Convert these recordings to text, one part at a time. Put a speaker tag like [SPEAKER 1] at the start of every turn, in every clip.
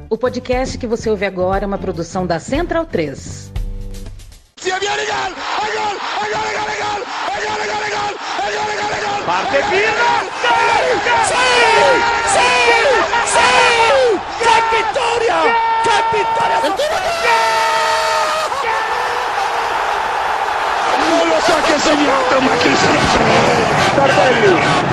[SPEAKER 1] O podcast que você ouve agora é uma produção da Central 3.
[SPEAKER 2] Parte Pirlo!
[SPEAKER 3] ¡Qué victoria! ¡Qué victoria!
[SPEAKER 2] Non lo so che ha segnato, ma chi se ne frega! Tardelli!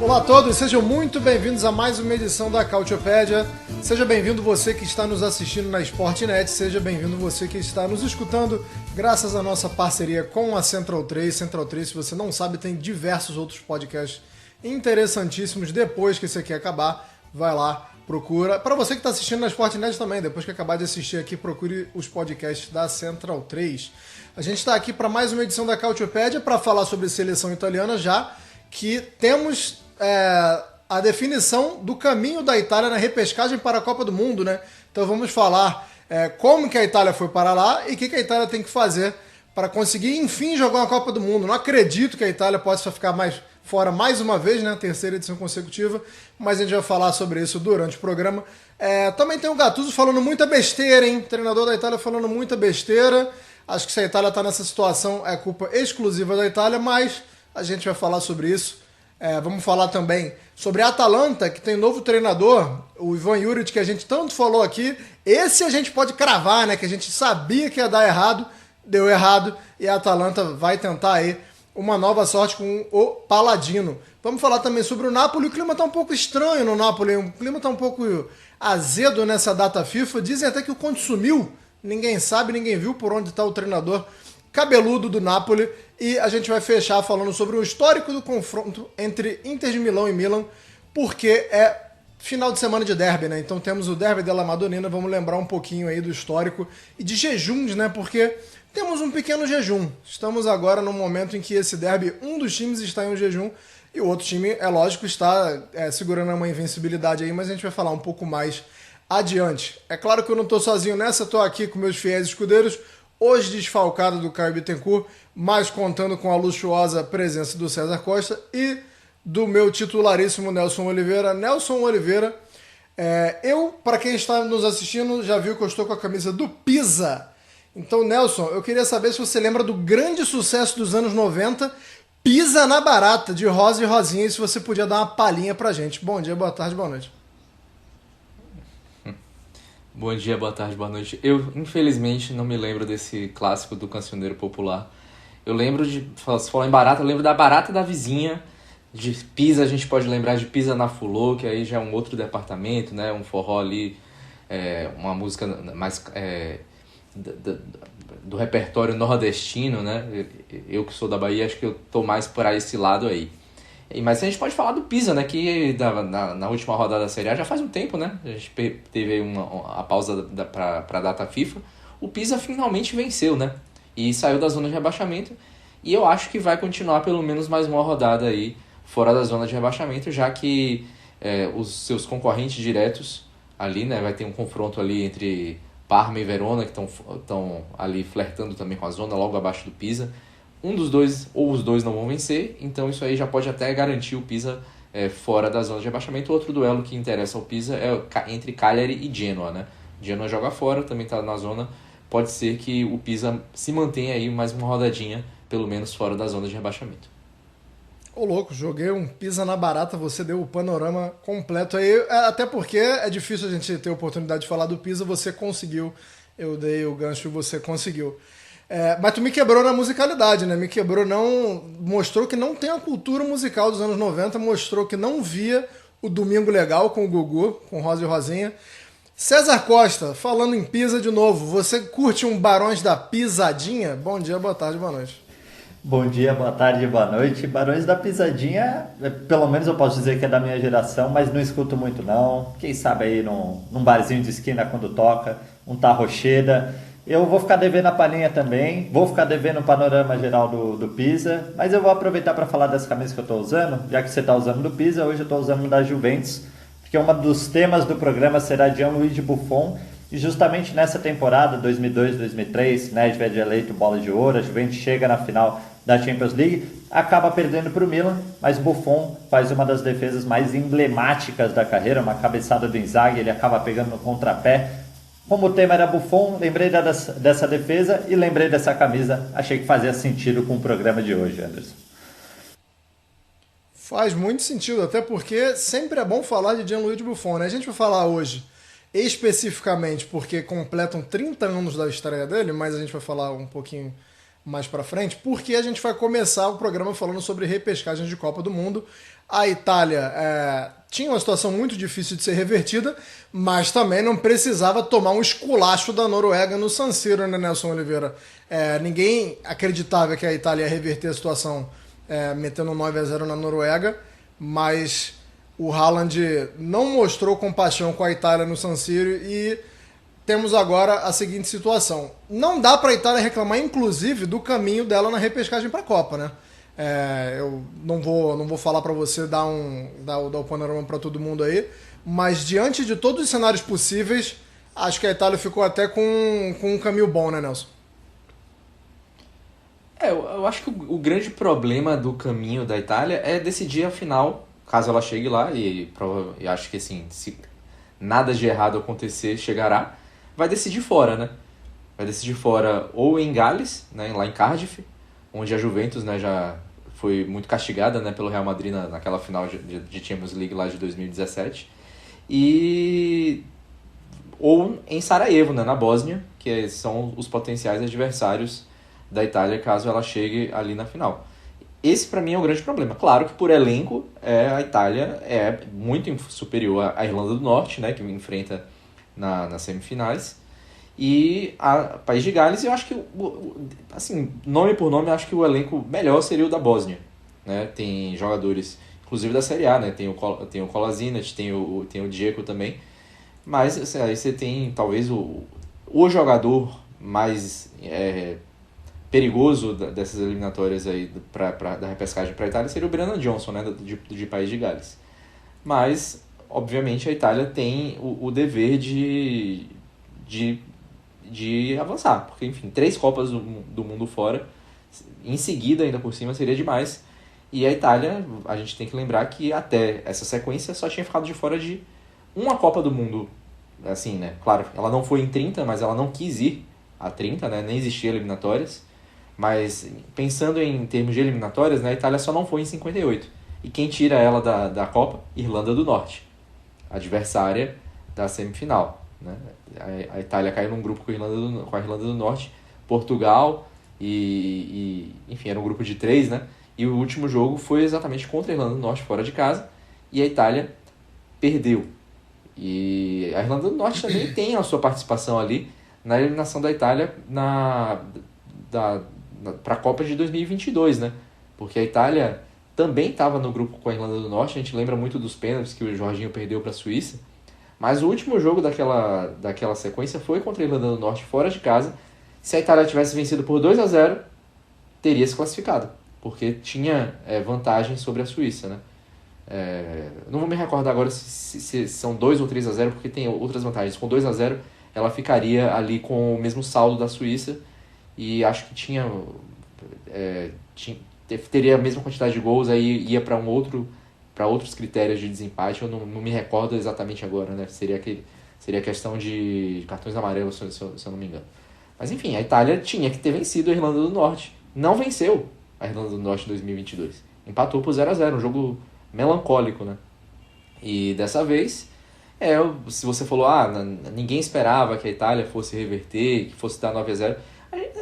[SPEAKER 4] Olá a todos, sejam muito bem-vindos a mais uma edição da Cautiopédia. Seja bem-vindo você que está nos assistindo na Sportnet, seja bem-vindo você que está nos escutando graças à nossa parceria com a Central 3. Central 3, se você não sabe, tem diversos outros podcasts interessantíssimos. Depois que esse aqui acabar, vai lá, procura. Para você que está assistindo na Sportnet também, depois que acabar de assistir aqui, procure os podcasts da Central 3. A gente está aqui para mais uma edição da Cautiopédia para falar sobre seleção italiana, já que temos a definição do caminho da Itália na repescagem para a Copa do Mundo, né? Então vamos falar como que a Itália foi para lá e o que a Itália tem que fazer para conseguir, enfim, jogar uma Copa do Mundo. Não acredito que a Itália possa ficar fora mais uma vez, né? Terceira edição consecutiva, mas a gente vai falar sobre isso durante o programa. Também tem o Gattuso falando muita besteira, hein? O treinador da Itália falando muita besteira. Acho que se a Itália está nessa situação é culpa exclusiva da Itália, mas a gente vai falar sobre isso. Vamos falar também sobre a Atalanta, que tem novo treinador, o Ivan Juric, que a gente tanto falou aqui. Esse a gente pode cravar, né? Que a gente sabia que ia dar errado, deu errado, e a Atalanta vai tentar aí uma nova sorte com o Paladino. Vamos falar também sobre o Napoli. O clima está um pouco estranho no Napoli, o clima está um pouco azedo nessa data FIFA. Dizem até que o Conte sumiu, ninguém sabe, ninguém viu por onde está o treinador cabeludo do Napoli. E a gente vai fechar falando sobre o histórico do confronto entre Inter de Milão e Milan, porque é final de semana de derby, né? Então temos o derby della Madonnina, vamos lembrar um pouquinho aí do histórico e de jejuns, né? Porque temos um pequeno jejum. Estamos agora no momento em que esse derby, um dos times está em um jejum e o outro time, é lógico, está segurando uma invencibilidade aí, mas a gente vai falar um pouco mais adiante. É claro que eu não estou sozinho nessa, estou aqui com meus fiéis escudeiros, hoje desfalcado do Caio Bittencourt, mas contando com a luxuosa presença do César Costa e do meu titularíssimo Nelson Oliveira. Nelson Oliveira, para quem está nos assistindo, já viu que eu estou com a camisa do Pisa. Então, Nelson, eu queria saber se você lembra do grande sucesso dos anos 90, Pisa na Barata, de Rosa e Rosinha, e se você podia dar uma palhinha pra gente. Bom dia, boa tarde, boa noite.
[SPEAKER 5] Bom dia, boa tarde, boa noite. Eu, infelizmente, não me lembro desse clássico do cancioneiro popular. Eu lembro se falar em barata, eu lembro da barata da vizinha. De Pisa, a gente pode lembrar de Pisa na Fulô, que aí já é um outro departamento, né? Um forró ali, uma música mais do repertório nordestino, né? Eu que sou da Bahia, acho que eu tô mais para esse lado aí. Mas a gente pode falar do Pisa, né? Que na última rodada da Série A já faz um tempo, né? A gente teve a pausa para a data FIFA. O Pisa finalmente venceu, né? E saiu da zona de rebaixamento. E eu acho que vai continuar pelo menos mais uma rodada aí fora da zona de rebaixamento, já que os seus concorrentes diretos ali, né? Vai ter um confronto ali entre Parma e Verona, que estão ali flertando também com a zona, logo abaixo do Pisa. Um dos dois, ou os dois não vão vencer, então isso aí já pode até garantir o Pisa fora da zona de rebaixamento. Outro duelo que interessa ao Pisa é entre Cagliari e Genoa, né? Genoa joga fora, também está na zona. Pode ser que o Pisa se mantenha aí mais uma rodadinha, pelo menos fora da zona de rebaixamento.
[SPEAKER 4] Ô louco, joguei um Pisa na Barata, você deu o panorama completo aí, até porque é difícil a gente ter a oportunidade de falar do Pisa, você conseguiu, eu dei o gancho e você conseguiu. Mas tu me quebrou na musicalidade, né? Me quebrou, mostrou que não tem a cultura musical dos anos 90, mostrou que não via o Domingo Legal com o Gugu, com Rosa e Rosinha. César Costa, falando em Pisa de novo, você curte um Barões da Pisadinha? Bom dia, boa tarde, boa noite.
[SPEAKER 6] Bom dia, boa tarde, boa noite. Barões da Pisadinha, pelo menos eu posso dizer que é da minha geração, mas não escuto muito não. Quem sabe aí num barzinho de esquina quando toca, um Tarrocheda. Eu vou ficar devendo a palhinha também, vou ficar devendo o panorama geral do Pisa, mas eu vou aproveitar para falar das camisas que eu estou usando, já que você está usando do Pisa, hoje eu estou usando da Juventus, porque um dos temas do programa será Gianluigi Buffon, e justamente nessa temporada, 2002-2003, Nedved eleito bola de ouro, a Juventus chega na final da Champions League, acaba perdendo para o Milan, mas Buffon faz uma das defesas mais emblemáticas da carreira, uma cabeçada do Inzaghi, ele acaba pegando no contrapé. Como o tema era Buffon, lembrei dessa defesa e lembrei dessa camisa. Achei que fazia sentido com o programa de hoje, Anderson.
[SPEAKER 4] Faz muito sentido, até porque sempre é bom falar de Gianluigi Buffon, né? A gente vai falar hoje especificamente porque completam 30 anos da estreia dele, mas a gente vai falar um pouquinho mais pra frente, porque a gente vai começar o programa falando sobre repescagem de Copa do Mundo. A Itália tinha uma situação muito difícil de ser revertida, mas também não precisava tomar um esculacho da Noruega no San Siro, né, Nelson Oliveira? Ninguém acreditava que a Itália ia reverter a situação metendo 9-0 na Noruega, mas o Haaland não mostrou compaixão com a Itália no San Siro e temos agora a seguinte situação. Não dá para a Itália reclamar, inclusive, do caminho dela na repescagem para a Copa, né? Eu não vou falar para você dar o panorama para todo mundo aí, mas diante de todos os cenários possíveis, acho que a Itália ficou até com um caminho bom, né, Nelson?
[SPEAKER 5] Eu acho que o grande problema do caminho da Itália é decidir a final, caso ela chegue lá, e acho que assim, se nada de errado acontecer, chegará, vai decidir fora, né? Vai decidir fora ou em Gales, né, lá em Cardiff, onde a Juventus, né, já foi muito castigada, né, pelo Real Madrid naquela final de Champions League lá de 2017, ou em Sarajevo, né, na Bósnia, que são os potenciais adversários da Itália caso ela chegue ali na final. Esse para mim é o grande problema. Claro que por elenco a Itália é muito superior à Irlanda do Norte, né, que enfrenta nas semifinais, e a País de Gales. Eu acho que, assim, nome por nome, eu acho que o elenco melhor seria o da Bósnia, né? Tem jogadores, inclusive da Série A, né? Tem o Kolasinac, tem o Dzeko também, mas assim, aí você tem talvez o jogador mais perigoso dessas eliminatórias aí da repescagem para a Itália seria o Brennan Johnson, né? de País de Gales. Mas, obviamente, a Itália tem o dever de avançar, porque, enfim, 3 Copas do Mundo fora, em seguida, ainda por cima, seria demais. E a Itália, a gente tem que lembrar que até essa sequência só tinha ficado de fora de uma Copa do Mundo, assim, né? Claro, ela não foi em 30, mas ela não quis ir a 30, né? Nem existia eliminatórias. Mas, pensando em termos de eliminatórias, né, a Itália só não foi em 58. E quem tira ela da Copa? Irlanda do Norte, adversária da semifinal, né? A Itália caiu num grupo com a Irlanda do Norte, Portugal enfim, era um grupo de 3, né? E o último jogo foi exatamente contra a Irlanda do Norte, fora de casa, e a Itália perdeu. E a Irlanda do Norte também tem a sua participação ali na eliminação da Itália para a Copa de 2022, né? Porque a Itália também estava no grupo com a Irlanda do Norte. A gente lembra muito dos pênaltis que o Jorginho perdeu para a Suíça, mas o último jogo daquela sequência foi contra a Irlanda do Norte, fora de casa. Se a Itália tivesse vencido por 2-0, teria se classificado, porque tinha vantagem sobre a Suíça, né? Não vou me recordar agora se são 2 ou 3-0, porque tem outras vantagens. Com 2-0, ela ficaria ali com o mesmo saldo da Suíça, e acho que teria a mesma quantidade de gols, aí ia para outros critérios de desempate. Eu não me recordo exatamente agora, né? Seria questão de cartões amarelos, se eu não me engano. Mas enfim, a Itália tinha que ter vencido a Irlanda do Norte. Não venceu a Irlanda do Norte em 2022. Empatou por 0-0, um jogo melancólico, né? E dessa vez, se você falou, ninguém esperava que a Itália fosse reverter, que fosse dar 9-0.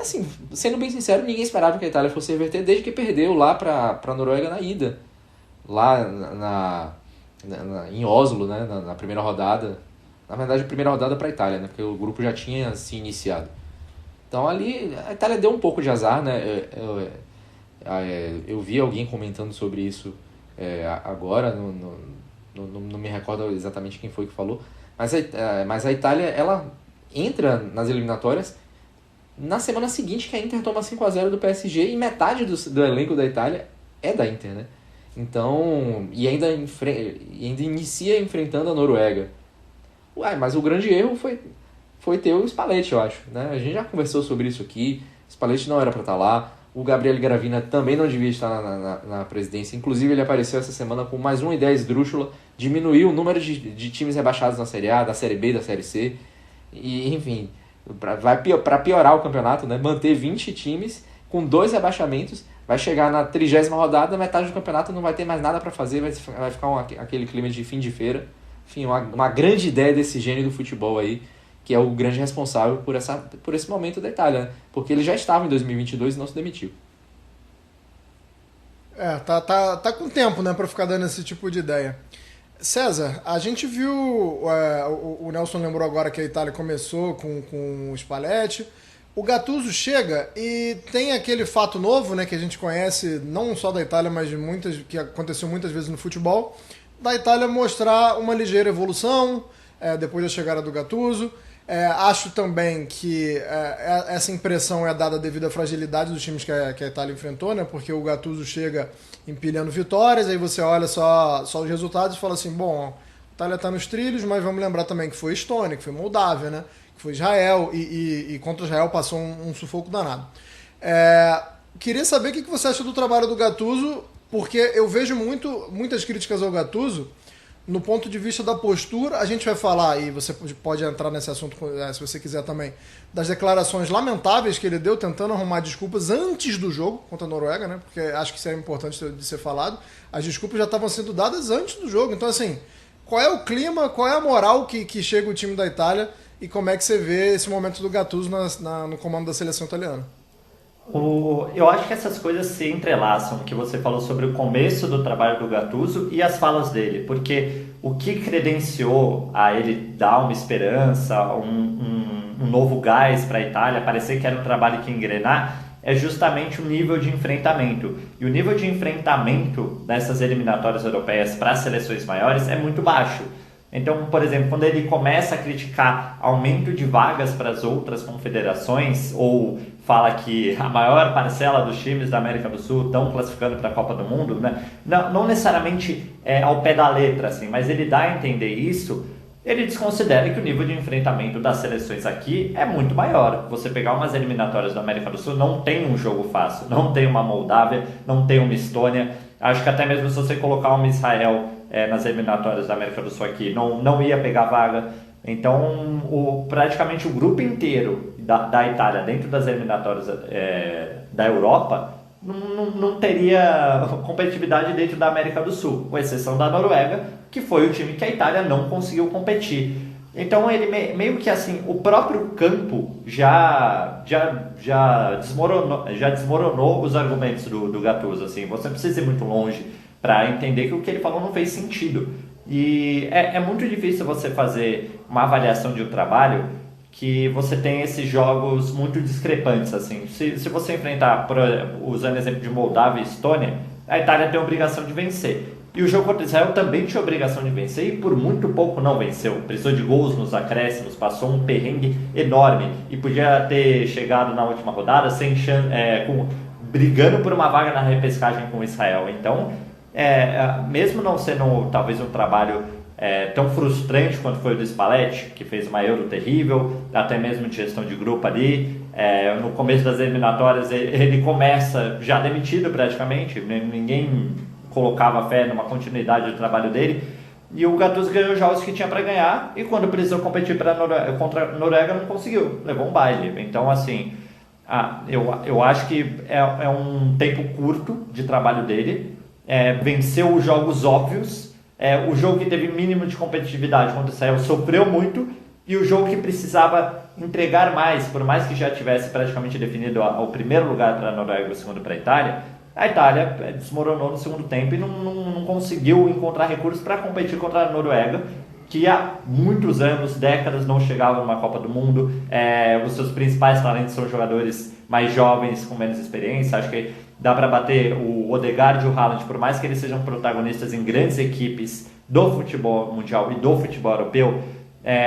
[SPEAKER 5] Assim, sendo bem sincero, ninguém esperava que a Itália fosse reverter desde que perdeu lá para a Noruega na ida. Lá em Oslo, né? Na primeira rodada. Na verdade, a primeira rodada para a Itália, né? Porque o grupo já tinha se iniciado. Então ali a Itália deu um pouco de azar, né? Eu vi alguém comentando sobre isso agora, não me recordo exatamente quem foi que falou, mas a Itália, ela entra nas eliminatórias na semana seguinte que a Inter toma 5-0 do PSG e metade do elenco da Itália é da Inter, né? Então, e ainda inicia enfrentando a Noruega. Ué, mas o grande erro foi ter o Spalletti, eu acho, né? A gente já conversou sobre isso aqui, o Spalletti não era para estar lá, o Gabriel Gravina também não devia estar na presidência, inclusive ele apareceu essa semana com mais uma ideia esdrúxula, diminuir o número de times rebaixados na Série A, da Série B, da Série C, e enfim, para piorar o campeonato, né? Manter 20 times com 2 rebaixamentos, vai chegar na 30ª rodada, metade do campeonato não vai ter mais nada para fazer, vai ficar aquele clima de fim de feira. Enfim, uma grande ideia desse gênio do futebol aí, que é o grande responsável por esse momento da Itália, né? Porque ele já estava em 2022 e não se demitiu.
[SPEAKER 4] Tá com tempo, né, para ficar dando esse tipo de ideia. César, a gente viu, o Nelson lembrou agora que a Itália começou com o Spalletti. O Gattuso chega e tem aquele fato novo, né, que a gente conhece não só da Itália, mas que aconteceu muitas vezes no futebol, da Itália mostrar uma ligeira evolução depois da chegada do Gattuso. Acho também que essa impressão é dada devido à fragilidade dos times que a Itália enfrentou, né, porque o Gattuso chega empilhando vitórias, aí você olha só os resultados e fala assim, bom, a Itália está nos trilhos, mas vamos lembrar também que foi Estônia, que foi Moldávia, né? Que foi Israel, e contra Israel passou um sufoco danado. Queria saber o que você acha do trabalho do Gattuso, porque eu vejo muitas críticas ao Gattuso no ponto de vista da postura. A gente vai falar, e você pode entrar nesse assunto se você quiser também, das declarações lamentáveis que ele deu, tentando arrumar desculpas antes do jogo contra a Noruega, né? Porque acho que isso é importante de ser falado. As desculpas já estavam sendo dadas antes do jogo. Então, assim, qual é o clima, qual é a moral que chega o time da Itália e como é que você vê esse momento do Gattuso no comando da seleção italiana?
[SPEAKER 6] Eu acho que essas coisas se entrelaçam, que você falou sobre o começo do trabalho do Gattuso e as falas dele, porque o que credenciou a ele dar uma esperança, um novo gás para a Itália, parecer que era um trabalho que ia engrenar, é justamente o nível de enfrentamento. E o nível de enfrentamento dessas eliminatórias europeias para as seleções maiores é muito baixo. Então, por exemplo, quando ele começa a criticar aumento de vagas para as outras confederações, ou fala que a maior parcela dos times da América do Sul estão classificando para a Copa do Mundo, né? Não necessariamente ao pé da letra, assim, mas ele dá a entender isso, ele desconsidera que o nível de enfrentamento das seleções aqui é muito maior. Você pegar umas eliminatórias da América do Sul, não tem um jogo fácil, não tem uma Moldávia, não tem uma Estônia. Acho que até mesmo se você colocar uma Israel nas eliminatórias da América do Sul aqui, não ia pegar vaga. Então, praticamente o grupo inteiro da Itália dentro das eliminatórias da Europa não teria competitividade dentro da América do Sul, com exceção da Noruega, que foi o time que a Itália não conseguiu competir. Então, ele meio que assim, o próprio campo já desmoronou os argumentos do Gattuso. Assim, você não precisa ir muito longe para entender que o que ele falou não fez sentido. E é muito difícil você fazer uma avaliação de um trabalho que você tem esses jogos muito discrepantes. Assim. Se você enfrentar, usando o exemplo de Moldávia e Estônia, a Itália tem a obrigação de vencer. E o jogo contra Israel também tinha a obrigação de vencer e por muito pouco não venceu. Precisou de gols nos acréscimos, passou um perrengue enorme e podia ter chegado na última rodada sem chance, brigando por uma vaga na repescagem com Israel. Então, mesmo não sendo talvez um trabalho tão frustrante quanto foi o do Spalletti, que fez uma Euro terrível, até mesmo de gestão de grupo ali, no começo das eliminatórias ele começa já demitido praticamente, ninguém colocava fé numa continuidade do trabalho dele, e o Gattuso ganhou jogos que tinha para ganhar, e quando precisou competir contra a Noruega não conseguiu, levou um baile. Então, assim, eu acho que é um tempo curto de trabalho dele, venceu os jogos óbvios, o jogo que teve mínimo de competitividade contra Israel sofreu muito, e o jogo que precisava entregar mais, por mais que já tivesse praticamente definido o primeiro lugar para a Noruega e o segundo para a Itália desmoronou no segundo tempo e não conseguiu encontrar recursos para competir contra a Noruega, que há muitos anos, décadas, não chegava numa Copa do Mundo. Os seus principais talentos são jogadores mais jovens, com menos experiência. Acho que dá para bater o Odegaard e o Haaland, por mais que eles sejam protagonistas em grandes equipes do futebol mundial e do futebol europeu.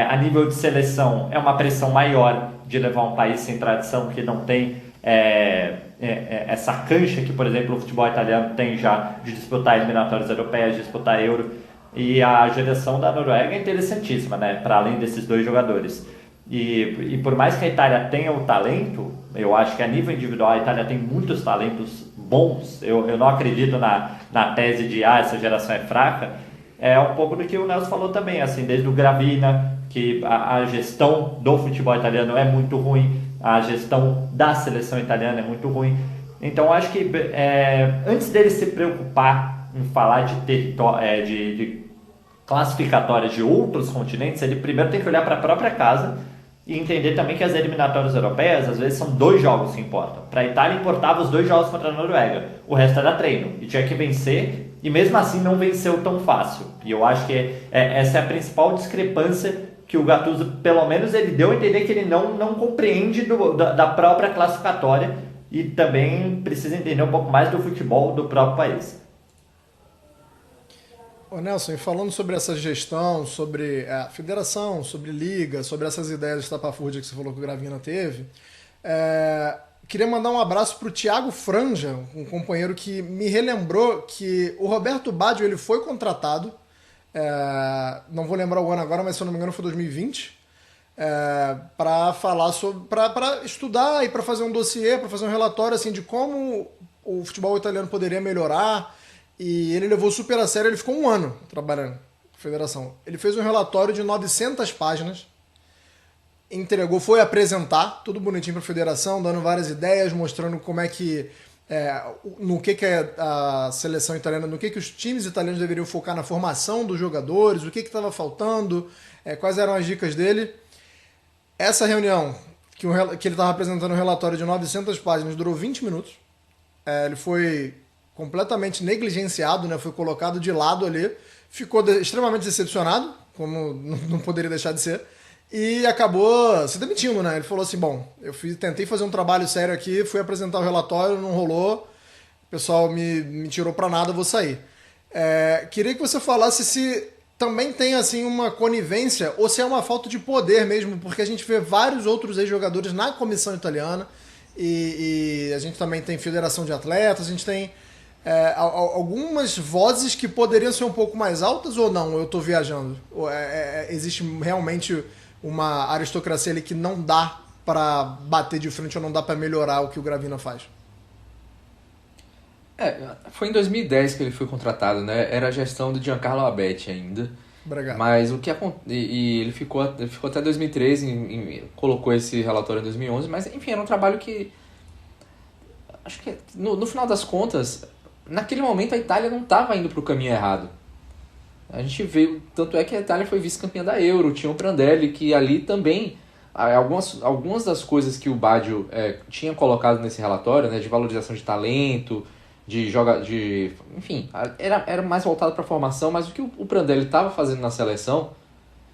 [SPEAKER 6] A nível de seleção é uma pressão maior de levar um país sem tradição, que não tem essa cancha que, por exemplo, o futebol italiano tem já de disputar eliminatórias europeias, de disputar Euro. E a geração da Noruega é interessantíssima, né? Para além desses dois jogadores. E por mais que a Itália tenha o talento, eu acho que a nível individual a Itália tem muitos talentos bons. Eu não acredito na tese de essa geração é fraca. É um pouco do que o Nelson falou também, assim, desde o Gravina, que a gestão do futebol italiano é muito ruim, a gestão da seleção italiana é muito ruim. Então acho que antes dele se preocupar em falar de classificatórias de outros continentes, ele primeiro tem que olhar para a própria casa e entender também que as eliminatórias europeias às vezes são 2 jogos que importam. Para a Itália importava os 2 jogos contra a Noruega, o resto era treino e tinha que vencer, e mesmo assim não venceu tão fácil. E eu acho que essa é a principal discrepância que o Gattuso, pelo menos, ele deu a entender que ele não compreende da própria classificatória e também precisa entender um pouco mais do futebol do próprio país.
[SPEAKER 4] Ô Nelson, e falando sobre essa gestão, sobre a federação, sobre liga, sobre essas ideias estapafúrdias que você falou que o Gravina teve, queria mandar um abraço para o Thiago Franja, um companheiro que me relembrou que o Roberto Baggio ele foi contratado, não vou lembrar o ano agora, mas se eu não me engano foi 2020, para falar sobre, para estudar e para fazer um dossiê, para fazer um relatório assim de como o futebol italiano poderia melhorar. E ele levou super a sério, ele ficou 1 ano trabalhando na federação. Ele fez um relatório de 900 páginas, entregou, foi apresentar, tudo bonitinho para a federação, dando várias ideias, mostrando como é que, no que é a seleção italiana, no que os times italianos deveriam focar na formação dos jogadores, o que estava faltando, quais eram as dicas dele. Essa reunião, que ele estava apresentando um relatório de 900 páginas, durou 20 minutos. Ele foi completamente negligenciado, né? Foi colocado de lado ali, ficou extremamente decepcionado, como não poderia deixar de ser, e acabou se demitindo, né? Ele falou assim, bom, tentei fazer um trabalho sério aqui, fui apresentar o relatório, não rolou, o pessoal me tirou pra nada, vou sair. Queria que você falasse se também tem assim uma conivência ou se é uma falta de poder mesmo, porque a gente vê vários outros ex-jogadores na comissão italiana e a gente também tem federação de atletas, a gente tem algumas vozes que poderiam ser um pouco mais altas ou não? Eu estou viajando? Existe realmente uma aristocracia ali que não dá para bater de frente ou não dá para melhorar o que o Gravina faz?
[SPEAKER 5] Foi em 2010 que ele foi contratado, né? Era a gestão do Giancarlo Abete ainda.
[SPEAKER 4] Obrigado.
[SPEAKER 5] Mas o que ele ficou até 2013, colocou esse relatório em 2011, mas enfim, era um trabalho que acho que no final das contas, naquele momento a Itália não estava indo para o caminho errado. A gente vê, tanto é que a Itália foi vice-campeã da Euro, tinha o Prandelli, que ali também, algumas das coisas que o Baggio tinha colocado nesse relatório, né, de valorização de talento, enfim, era mais voltado para a formação, mas o que o Prandelli estava fazendo na seleção,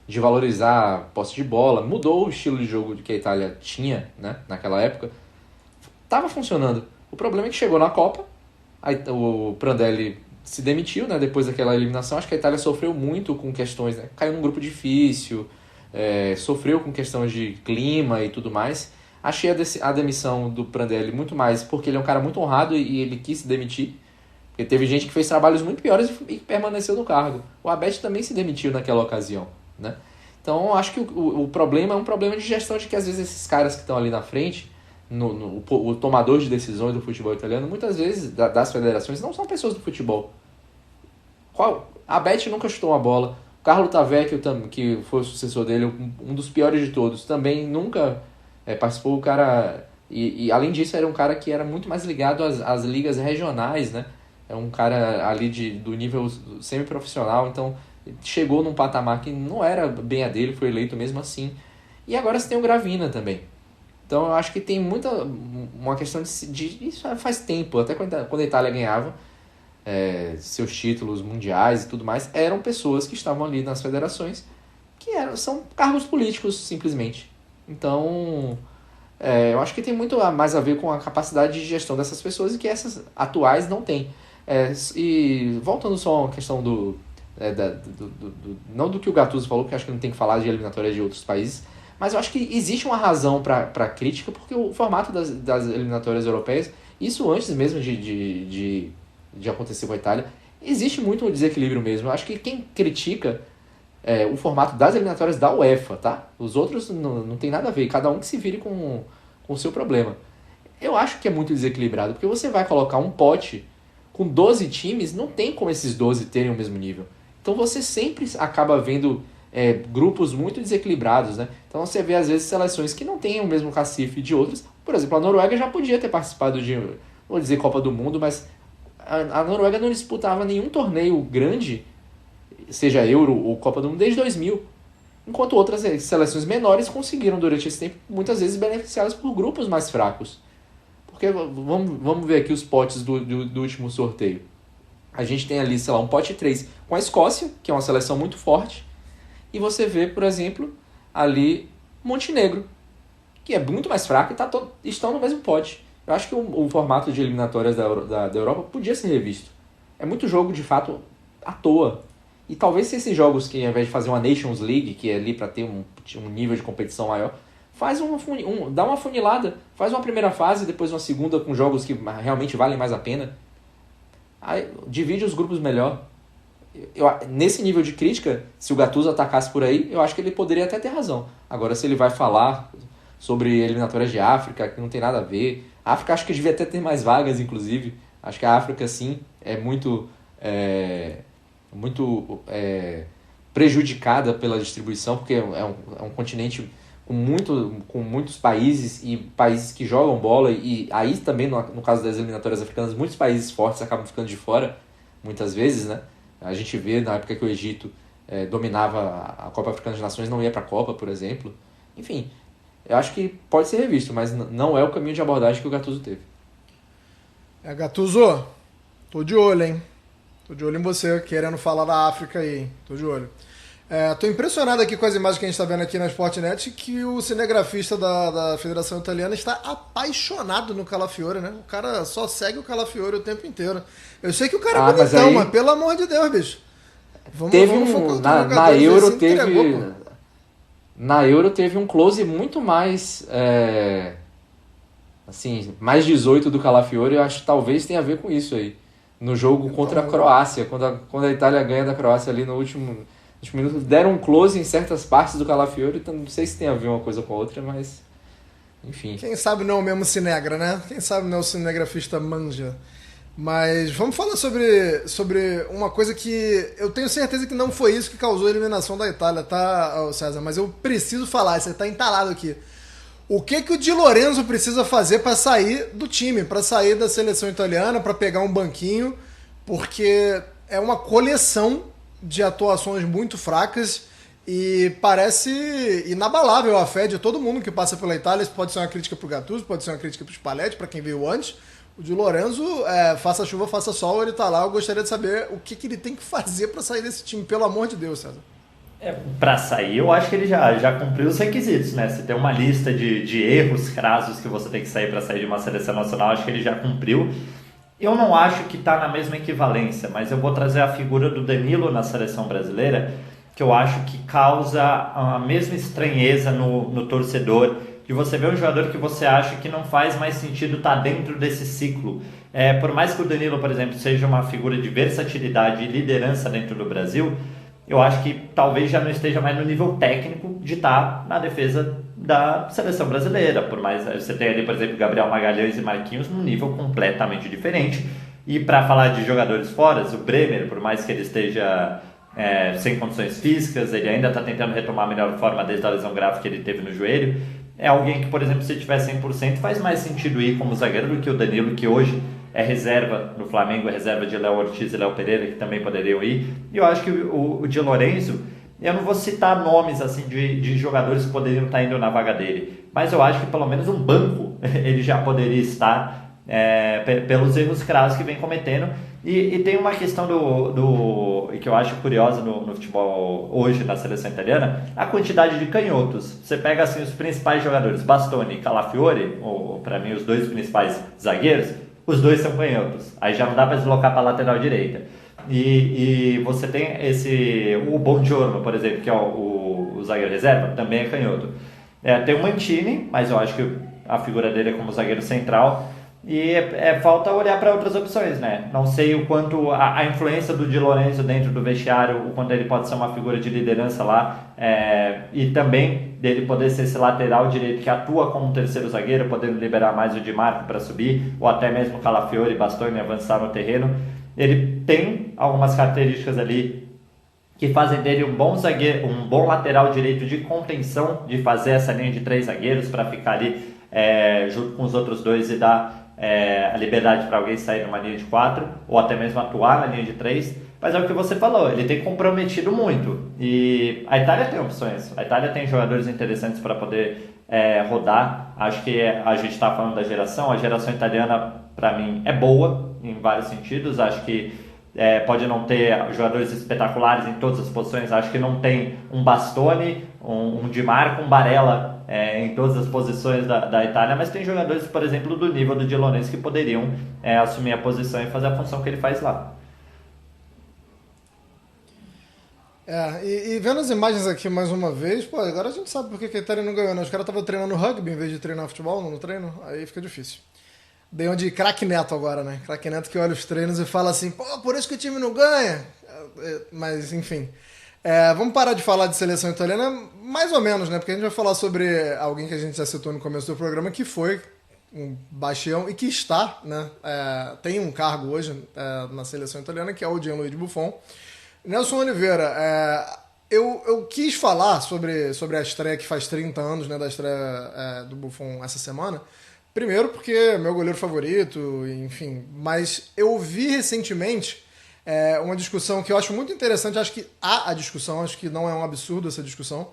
[SPEAKER 5] de valorizar a posse de bola, mudou o estilo de jogo que a Itália tinha, né, naquela época, estava funcionando. O problema é que chegou na Copa, o Prandelli se demitiu, né, depois daquela eliminação. Acho que a Itália sofreu muito com questões, né, caiu num grupo difícil, sofreu com questões de clima e tudo mais. Achei a demissão do Prandelli muito mais porque ele é um cara muito honrado e ele quis se demitir, porque teve gente que fez trabalhos muito piores e permaneceu no cargo. O Abete também se demitiu naquela ocasião, né? Então acho que o problema é um problema de gestão, de que às vezes esses caras que estão ali na frente, o tomador de decisões do futebol italiano, muitas vezes das federações, não são pessoas do futebol. A Abete nunca chutou uma bola. O Carlo Tavecchio, que foi o sucessor dele, um dos piores de todos, também nunca participou. O cara, e além disso era um cara que era muito mais ligado às ligas regionais, né? É um cara ali do nível semi-profissional, então chegou num patamar que não era bem a dele, foi eleito mesmo assim. E agora você tem o Gravina também. Então eu acho que tem uma questão de isso faz tempo, até quando a Itália ganhava seus títulos mundiais e tudo mais, eram pessoas que estavam ali nas federações, que são cargos políticos, simplesmente. Então eu acho que tem muito mais a ver com a capacidade de gestão dessas pessoas e que essas atuais não têm. E voltando só a questão não do que o Gattuso falou, que acho que não tem que falar de eliminatória de outros países, Mas eu acho que existe uma razão para crítica, porque o formato das eliminatórias europeias, isso antes mesmo de acontecer com a Itália, existe muito um desequilíbrio mesmo. Eu acho que quem critica o formato das eliminatórias da UEFA, tá? Os outros não tem nada a ver, cada um que se vire com o seu problema. Eu acho que é muito desequilibrado, porque você vai colocar um pote com 12 times, não tem como esses 12 terem o mesmo nível. Então você sempre acaba vendo grupos muito desequilibrados, né? Então você vê às vezes seleções que não têm o mesmo cacife de outras. Por exemplo, a Noruega já podia ter participado de, não vou dizer Copa do Mundo, mas a Noruega não disputava nenhum torneio grande, seja Euro ou Copa do Mundo, desde 2000. Enquanto outras seleções menores conseguiram durante esse tempo, muitas vezes beneficiadas por grupos mais fracos. Porque vamos ver aqui os potes do último sorteio. A gente tem ali, sei lá, um pote 3 com a Escócia, que é uma seleção muito forte. E você vê, por exemplo, ali Montenegro, que é muito mais fraco e estão no mesmo pote. Eu acho que o formato de eliminatórias da Europa podia ser revisto. É muito jogo, de fato, à toa. E talvez se esses jogos, que ao invés de fazer uma Nations League, que é ali para ter um nível de competição maior, dá uma funilada, faz uma primeira fase, depois uma segunda com jogos que realmente valem mais a pena. Aí, divide os grupos melhor. Nesse nível de crítica, se o Gattuso atacasse por aí, eu acho que ele poderia até ter razão. Agora, se ele vai falar sobre eliminatórias de África, que não tem nada a ver... A África acho que devia até ter mais vagas, inclusive. Acho que a África, sim, é muito prejudicada pela distribuição, porque é um continente com muitos países e países que jogam bola. E aí também, no caso das eliminatórias africanas, muitos países fortes acabam ficando de fora, muitas vezes, né? A gente vê na época que o Egito dominava a Copa Africana de Nações, não ia para a Copa, por exemplo. Enfim, eu acho que pode ser revisto, mas não é o caminho de abordagem que o Gattuso teve.
[SPEAKER 4] Gattuso, tô de olho, hein? Tô de olho em você, querendo falar da África aí, hein? Tô de olho. Tô impressionado aqui com as imagens que a gente tá vendo aqui na Sportnet, que o cinegrafista da Federação Italiana está apaixonado no Calafiore, né? O cara só segue o Calafiore o tempo inteiro. Eu sei que o cara é bonitão, mas pelo amor de Deus, bicho.
[SPEAKER 5] Na Euro teve um close muito mais mais 18 do Calafiore. Eu acho que talvez tenha a ver com isso aí, no jogo contra a Croácia, quando a Itália ganha da Croácia ali no último minuto, deram um close em certas partes do Calafiore. Então não sei se tem a ver uma coisa com a outra, mas enfim,
[SPEAKER 4] quem sabe não é o mesmo cinegra, né? Quem sabe não é o cinegrafista manja. Mas vamos falar sobre uma coisa que eu tenho certeza que não foi isso que causou a eliminação da Itália, tá, César? Mas eu preciso falar, você tá entalado aqui. O que o Di Lorenzo precisa fazer para sair do time, para sair da seleção italiana, para pegar um banquinho? Porque é uma coleção de atuações muito fracas e parece inabalável a fé de todo mundo que passa pela Itália. Isso pode ser uma crítica pro Gattuso, pode ser uma crítica pro Spalletti, para quem veio antes. O Di Lorenzo, faça chuva, faça sol, ele tá lá. Eu gostaria de saber o que ele tem que fazer para sair desse time, pelo amor de Deus, César.
[SPEAKER 6] Para sair, eu acho que ele já cumpriu os requisitos, né? Se tem uma lista de erros crassos que você tem que sair para sair de uma seleção nacional, acho que ele já cumpriu. Eu não acho que está na mesma equivalência, mas eu vou trazer a figura do Danilo na seleção brasileira, que eu acho que causa a mesma estranheza no torcedor, de você ver um jogador que você acha que não faz mais sentido estar dentro desse ciclo. Por mais que o Danilo, por exemplo, seja uma figura de versatilidade e liderança dentro do Brasil, eu acho que talvez já não esteja mais no nível técnico de estar na defesa da seleção brasileira. Por mais você tem ali, por exemplo, Gabriel Magalhães e Marquinhos num nível completamente diferente. E para falar de jogadores fora, o Bremer, por mais que ele esteja sem condições físicas, ele ainda está tentando retomar a melhor forma desde a lesão grave que ele teve no joelho. É alguém que, por exemplo, se tiver 100%, faz mais sentido ir como zagueiro do que o Danilo, que hoje é reserva no Flamengo, é reserva de Léo Ortiz e Léo Pereira, que também poderiam ir. E eu acho que o Di Lorenzo, eu não vou citar nomes assim de jogadores que poderiam estar indo na vaga dele, mas eu acho que pelo menos um banco ele já poderia estar pelos erros crassos que vem cometendo. E tem uma questão que eu acho curiosa no futebol hoje na seleção italiana, a quantidade de canhotos. Você pega assim os principais jogadores, Bastoni e Calafiore, ou para mim os dois principais zagueiros, os dois são canhotos. Aí já não dá para deslocar para a lateral direita. E você tem o Bongiorno, por exemplo, que é o zagueiro reserva, também é canhoto. Tem o Mancini, mas eu acho que a figura dele é como zagueiro central. E falta olhar para outras opções, né? Não sei o quanto a influência do Di Lorenzo dentro do vestiário, o quanto ele pode ser uma figura de liderança lá, e também dele poder ser esse lateral direito que atua como terceiro zagueiro, podendo liberar mais o Di Marco para subir, ou até mesmo o Calafiori e Bastoni avançar no terreno. Ele tem algumas características ali que fazem dele um bom zagueiro, um bom lateral direito de contenção, de fazer essa linha de 3 zagueiros para ficar ali junto com os outros dois e dar a liberdade para alguém sair numa linha de 4 ou até mesmo atuar na linha de 3, mas é o que você falou, ele tem comprometido muito e a Itália tem opções, a Itália tem jogadores interessantes para poder rodar. Acho que a gente está falando da geração, a geração italiana para mim é boa em vários sentidos, acho que pode não ter jogadores espetaculares em todas as posições, acho que não tem um Bastoni, um Di Marco, um Barella em todas as posições da Itália, mas tem jogadores, por exemplo, do nível do Di Lorenzo que poderiam assumir a posição e fazer a função que ele faz lá.
[SPEAKER 4] E vendo as imagens aqui mais uma vez, pô, agora a gente sabe por que a Itália não ganhou, né? Os caras estavam treinando rugby em vez de treinar futebol no treino, aí fica difícil. Dei um de craque Neto agora, né? Craque Neto que olha os treinos e fala assim, pô, por isso que o time não ganha. Mas, enfim. Vamos parar de falar de seleção italiana, mais ou menos, né? Porque a gente vai falar sobre alguém que a gente já citou no começo do programa, que foi um bastião e que está, né? Tem um cargo hoje na seleção italiana, que é o Gianluigi Buffon. Nelson Oliveira, eu quis falar sobre a estreia que faz 30 anos, né? Da estreia do Buffon essa semana. Primeiro porque é meu goleiro favorito, enfim. Mas eu vi recentemente uma discussão que eu acho muito interessante. Acho que há a discussão, acho que não é um absurdo essa discussão.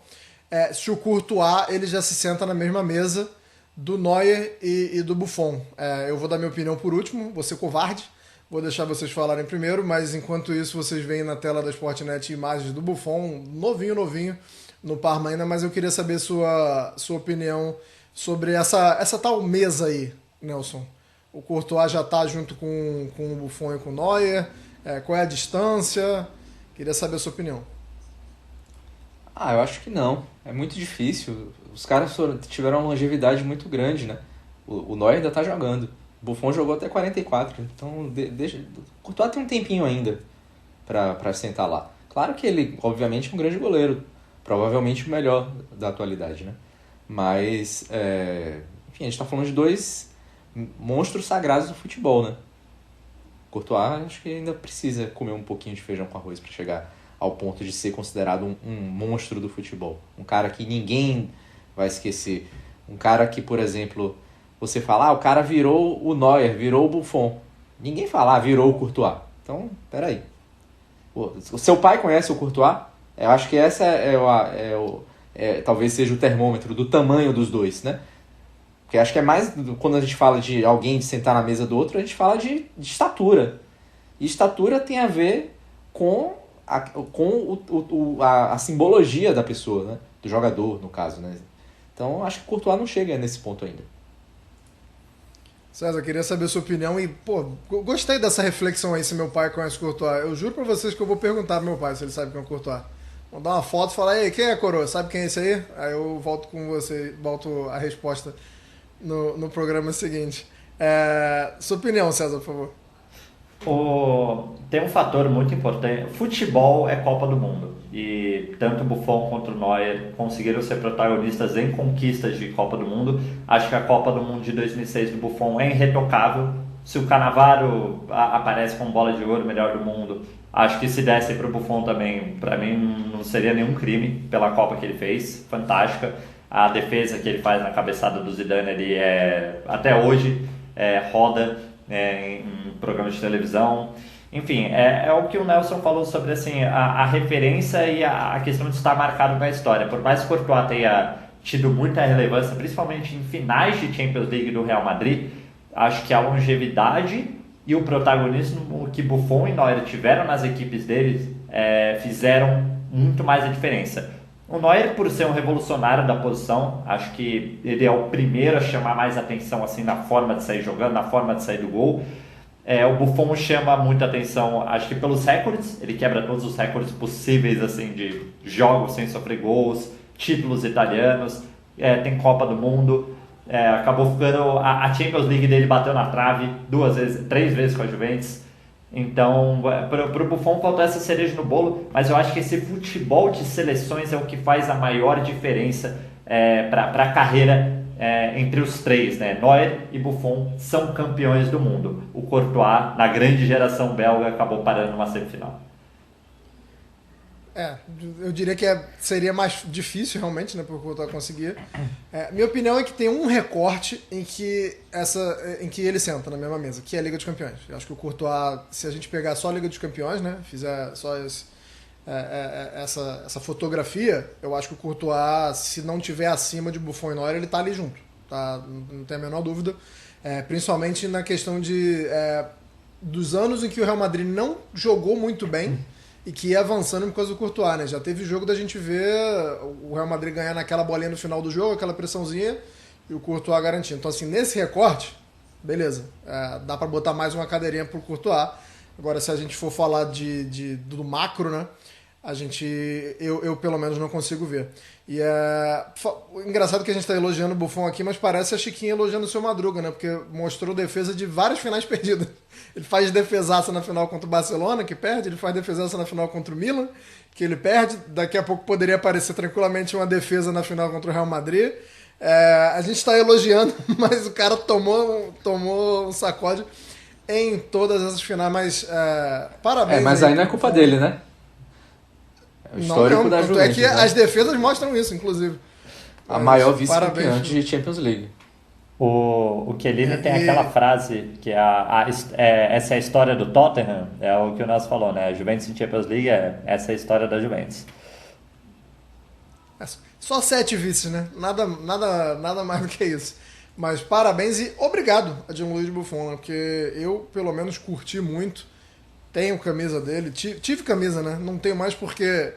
[SPEAKER 4] Se o Courtois ele já se senta na mesma mesa do Neuer e do Buffon. Eu vou dar minha opinião por último, vou ser covarde. Vou deixar vocês falarem primeiro, mas enquanto isso vocês veem na tela da Sportnet imagens do Buffon, novinho, no Parma ainda, mas eu queria saber sua opinião sobre essa tal mesa aí, Nelson. O Courtois já está junto com o Buffon e com o Neuer, qual é a distância? Queria saber a sua opinião.
[SPEAKER 5] Eu acho que não, é muito difícil, os caras tiveram uma longevidade muito grande, né? O Neuer ainda está jogando. O Buffon jogou até 44, então o Courtois tem um tempinho ainda para sentar lá. Claro que ele, obviamente, é um grande goleiro, provavelmente o melhor da atualidade, né? Mas, enfim, a gente está falando de dois monstros sagrados do futebol, né? O Courtois acho que ainda precisa comer um pouquinho de feijão com arroz para chegar ao ponto de ser considerado um monstro do futebol. Um cara que ninguém vai esquecer. Um cara que, por exemplo... Você fala, o cara virou o Neuer, virou o Buffon. Ninguém fala, virou o Courtois. Então, peraí. O seu pai conhece o Courtois? Eu acho que essa talvez seja o termômetro do tamanho dos dois, né? Porque acho que é mais, quando a gente fala de alguém de sentar na mesa do outro, a gente fala de estatura. E estatura tem a ver com a simbologia da pessoa, né? Do jogador, no caso, né? Então, acho que o Courtois não chega nesse ponto ainda.
[SPEAKER 4] César, queria saber a sua opinião e, gostei dessa reflexão aí se meu pai conhece o Courtois. Eu juro pra vocês que eu vou perguntar pro meu pai se ele sabe quem é o Courtois. Vou dar uma foto e falar, ei, quem é a coroa? Sabe quem é esse aí? Aí eu volto com você, volto a resposta no programa seguinte. Sua opinião, César, por favor.
[SPEAKER 6] Tem um fator muito importante. Futebol é Copa do Mundo. E tanto o Buffon quanto o Neuer conseguiram ser protagonistas em conquistas de Copa do Mundo. Acho que a Copa do Mundo de 2006 do Buffon é irretocável. Se o Cannavaro aparece com bola de ouro, melhor do mundo, acho que se desse para o Buffon também, para mim não seria nenhum crime pela Copa que ele fez. Fantástica. A defesa que ele faz na cabeçada do Zidane, ele até hoje roda em programas de televisão. Enfim, é o que o Nelson falou sobre assim, a referência e a questão de estar marcado na história. Por mais que o Courtois tenha tido muita relevância, principalmente em finais de Champions League do Real Madrid, acho que a longevidade e o protagonismo que Buffon e Neuer tiveram nas equipes deles fizeram muito mais a diferença. O Neuer, por ser um revolucionário da posição, acho que ele é o primeiro a chamar mais atenção assim, na forma de sair jogando, na forma de sair do gol. O Buffon chama muita atenção, acho que pelos recordes, ele quebra todos os recordes possíveis assim, de jogos sem sofrer gols, títulos italianos, tem Copa do Mundo, acabou ficando... A Champions League dele bateu na trave 3 vezes com a Juventus. Então, para o Buffon faltou essa cereja no bolo, mas eu acho que esse futebol de seleções é o que faz a maior diferença para a carreira entre os três, né? Neuer e Buffon são campeões do mundo. O Courtois, na grande geração belga, acabou parando numa semifinal.
[SPEAKER 4] Eu diria que seria mais difícil realmente, né, para o Courtois conseguir. Minha opinião é que tem um recorte em que ele senta na mesma mesa, que é a Liga dos Campeões. Eu acho que o Courtois, se a gente pegar só a Liga dos Campeões, né, fizer só essa fotografia, eu acho que o Courtois, se não tiver acima de Buffon e Neuer, ele tá ali junto, tá? Não tem a menor dúvida. Principalmente na questão dos anos em que o Real Madrid não jogou muito bem e que ia avançando por causa do Courtois, né? Já teve jogo da gente ver o Real Madrid ganhar naquela bolinha no final do jogo, aquela pressãozinha, e o Courtois garantindo. Então, assim, nesse recorte, beleza, dá para botar mais uma cadeirinha pro Courtois. Agora, se a gente for falar do macro, né? Eu pelo menos não consigo ver. E engraçado que a gente está elogiando o Buffon aqui, mas parece a Chiquinha elogiando o seu Madruga, né? Porque mostrou defesa de várias finais perdidas. Ele faz defesaça na final contra o Barcelona, que perde. Ele faz defesaça na final contra o Milan, que ele perde. Daqui a pouco poderia aparecer tranquilamente uma defesa na final contra o Real Madrid. A gente está elogiando, mas o cara tomou um sacode em todas essas finais. Mas parabéns.
[SPEAKER 5] Mas aí não é culpa dele, né? O histórico da Juventus.
[SPEAKER 4] É que as defesas mostram isso, inclusive.
[SPEAKER 5] A maior vice-campeã de Champions League.
[SPEAKER 6] O Chiellini tem aquela frase que essa é a história do Tottenham, é o que o Nelson falou, né? A Juventus em Champions League essa é a história da Juventus.
[SPEAKER 4] Só 7 vices, né? Nada mais do que isso. Mas parabéns e obrigado a Gianluigi Buffon, né? Porque eu, pelo menos, curti muito. Tenho camisa dele, tive camisa, né? Não tenho mais porque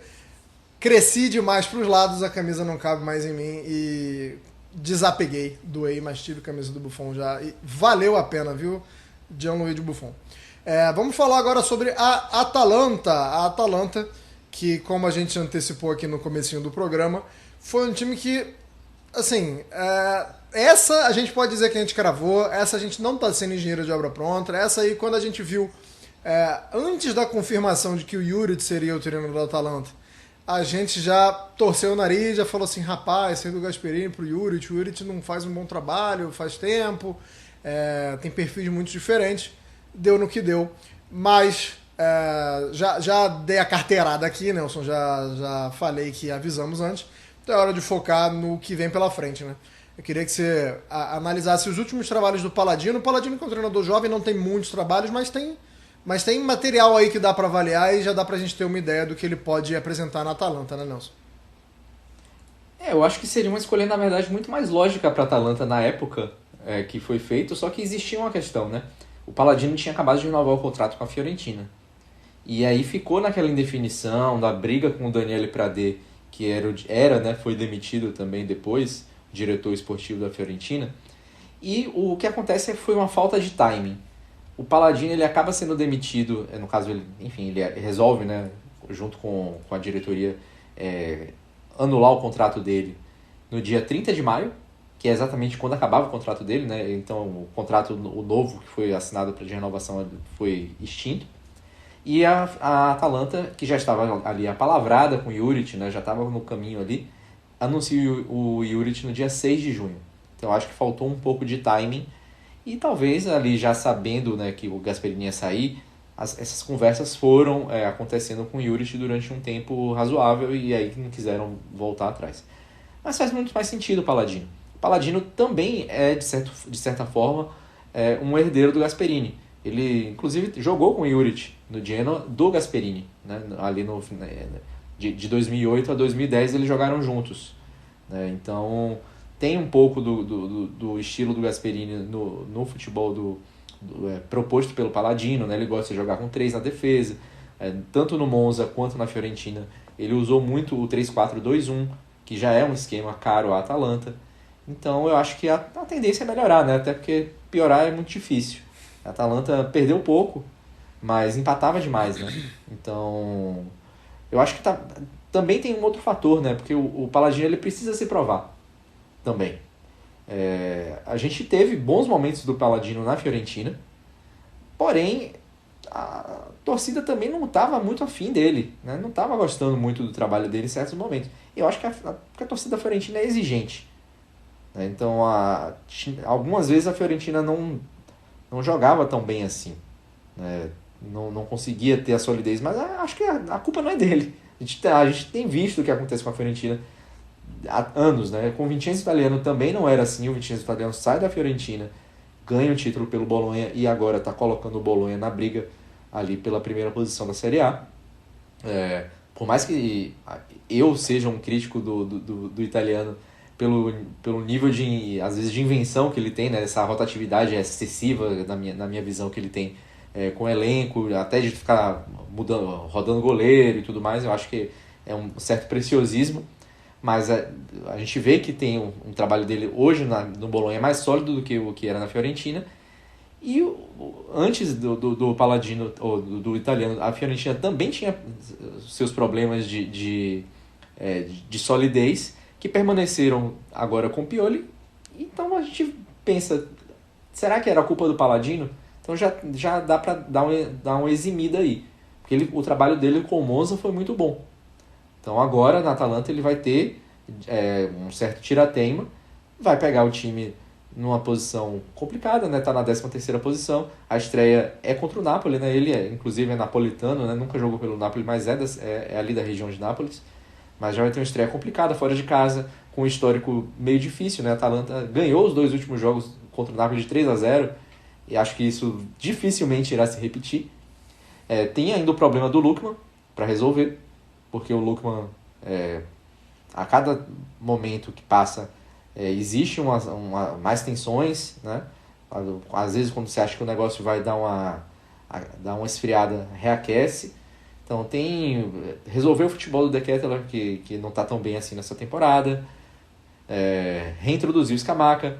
[SPEAKER 4] cresci demais para os lados, a camisa não cabe mais em mim e desapeguei, doei, mas tive camisa do Buffon já e valeu a pena, viu? Gianluigi Buffon. Vamos falar agora sobre a Atalanta. A Atalanta, que como a gente antecipou aqui no comecinho do programa, foi um time que, assim, essa a gente pode dizer que a gente cravou, essa a gente não está sendo engenheiro de obra pronta, essa aí quando a gente viu antes da confirmação de que o Juric seria o treinador da Atalanta, a gente já torceu o nariz, já falou assim, rapaz, saiu do Gasperini pro Juric, o Juric não faz um bom trabalho, faz tempo, tem perfis muito diferentes, deu no que deu, mas já dei a carteirada aqui, Nelson, já falei que avisamos antes, então é hora de focar no que vem pela frente, né? Eu queria que você analisasse os últimos trabalhos do Palladino. O Palladino, que é um treinador jovem, não tem muitos trabalhos, mas tem material aí que dá para avaliar e já dá pra gente ter uma ideia do que ele pode apresentar na Atalanta, né, Nelson?
[SPEAKER 5] Eu acho que seria uma escolha, na verdade, muito mais lógica para a Atalanta na época que foi feito, só que existia uma questão, né? O Palladino tinha acabado de renovar o contrato com a Fiorentina. E aí ficou naquela indefinição da briga com o Daniele Pradé, que foi demitido também depois, diretor esportivo da Fiorentina. E o que acontece foi uma falta de timing. O Palladino ele acaba sendo demitido, no caso ele resolve, né, junto com a diretoria, anular o contrato dele no dia 30 de maio, que é exatamente quando acabava o contrato dele, né? Então o contrato novo que foi assinado de renovação foi extinto. E a Atalanta, que já estava ali apalavrada com o Juric, né, já estava no caminho ali, anuncia o Juric no dia 6 de junho. Então acho que faltou um pouco de timing. E talvez ali já sabendo, né, que o Gasperini ia sair, essas conversas foram acontecendo com o Juric durante um tempo razoável e aí não quiseram voltar atrás. Mas faz muito mais sentido o Palladino. O Palladino também é, de certa forma, um herdeiro do Gasperini. Ele, inclusive, jogou com o Juric no Genoa do Gasperini. Né? Ali de 2008 a 2010 eles jogaram juntos. Né? Então tem um pouco do estilo do Gasperini no futebol proposto pelo Palladino, né? Ele gosta de jogar com 3 na defesa, tanto no Monza quanto na Fiorentina. Ele usou muito o 3-4-2-1, que já é um esquema caro à Atalanta. Então eu acho que a tendência é melhorar, né? Até porque piorar é muito difícil. A Atalanta perdeu pouco, mas empatava demais, né? Então eu acho que também tem um outro fator, né? Porque o Palladino ele precisa se provar. também. A gente teve bons momentos do Palladino na Fiorentina, porém a torcida também não estava muito afim dele, né? Não estava gostando muito do trabalho dele em certos momentos. Eu acho que a torcida fiorentina é exigente, né? Então algumas vezes a Fiorentina não jogava tão bem assim, né? Não conseguia ter a solidez, mas acho que a culpa não é dele. A gente tem visto o que acontece com a Fiorentina há anos, né? Com o Vincenzo Italiano também não era assim. O Vincenzo Italiano sai da Fiorentina, ganha o título pelo Bolonha e agora está colocando o Bolonha na briga ali pela primeira posição da Série A. Por mais que eu seja um crítico do italiano pelo nível às vezes, de invenção que ele tem, né? Essa rotatividade excessiva na minha visão que ele tem com o elenco, até de ficar rodando goleiro e tudo mais, eu acho que é um certo preciosismo. Mas a gente vê que tem um trabalho dele hoje no Bolonha mais sólido do que o que era na Fiorentina. E antes do Palladino, ou do italiano, a Fiorentina também tinha seus problemas de solidez, que permaneceram agora com o Pioli. Então a gente pensa, será que era a culpa do Palladino? Então já dá para dar uma eximida aí. Porque o trabalho dele com o Monza foi muito bom. Então agora na Atalanta ele vai ter um certo tirateima, vai pegar o time numa posição complicada, né? Tá na 13ª posição. A estreia é contra o Napoli, né? Ele inclusive é napolitano, né? Nunca jogou pelo Napoli, mas é ali da região de Nápoles. Mas já vai ter uma estreia complicada, fora de casa, com um histórico meio difícil, né? A Atalanta ganhou os 2 últimos jogos contra o Napoli de 3-0, e acho que isso dificilmente irá se repetir. Tem ainda o problema do Lookman para resolver, porque o Lookman, a cada momento que passa, existe mais tensões, né? Às vezes quando você acha que o negócio vai dar uma esfriada, reaquece. Então resolver o futebol do De Ketelaere, que não está tão bem assim nessa temporada, reintroduzir o Scamacca,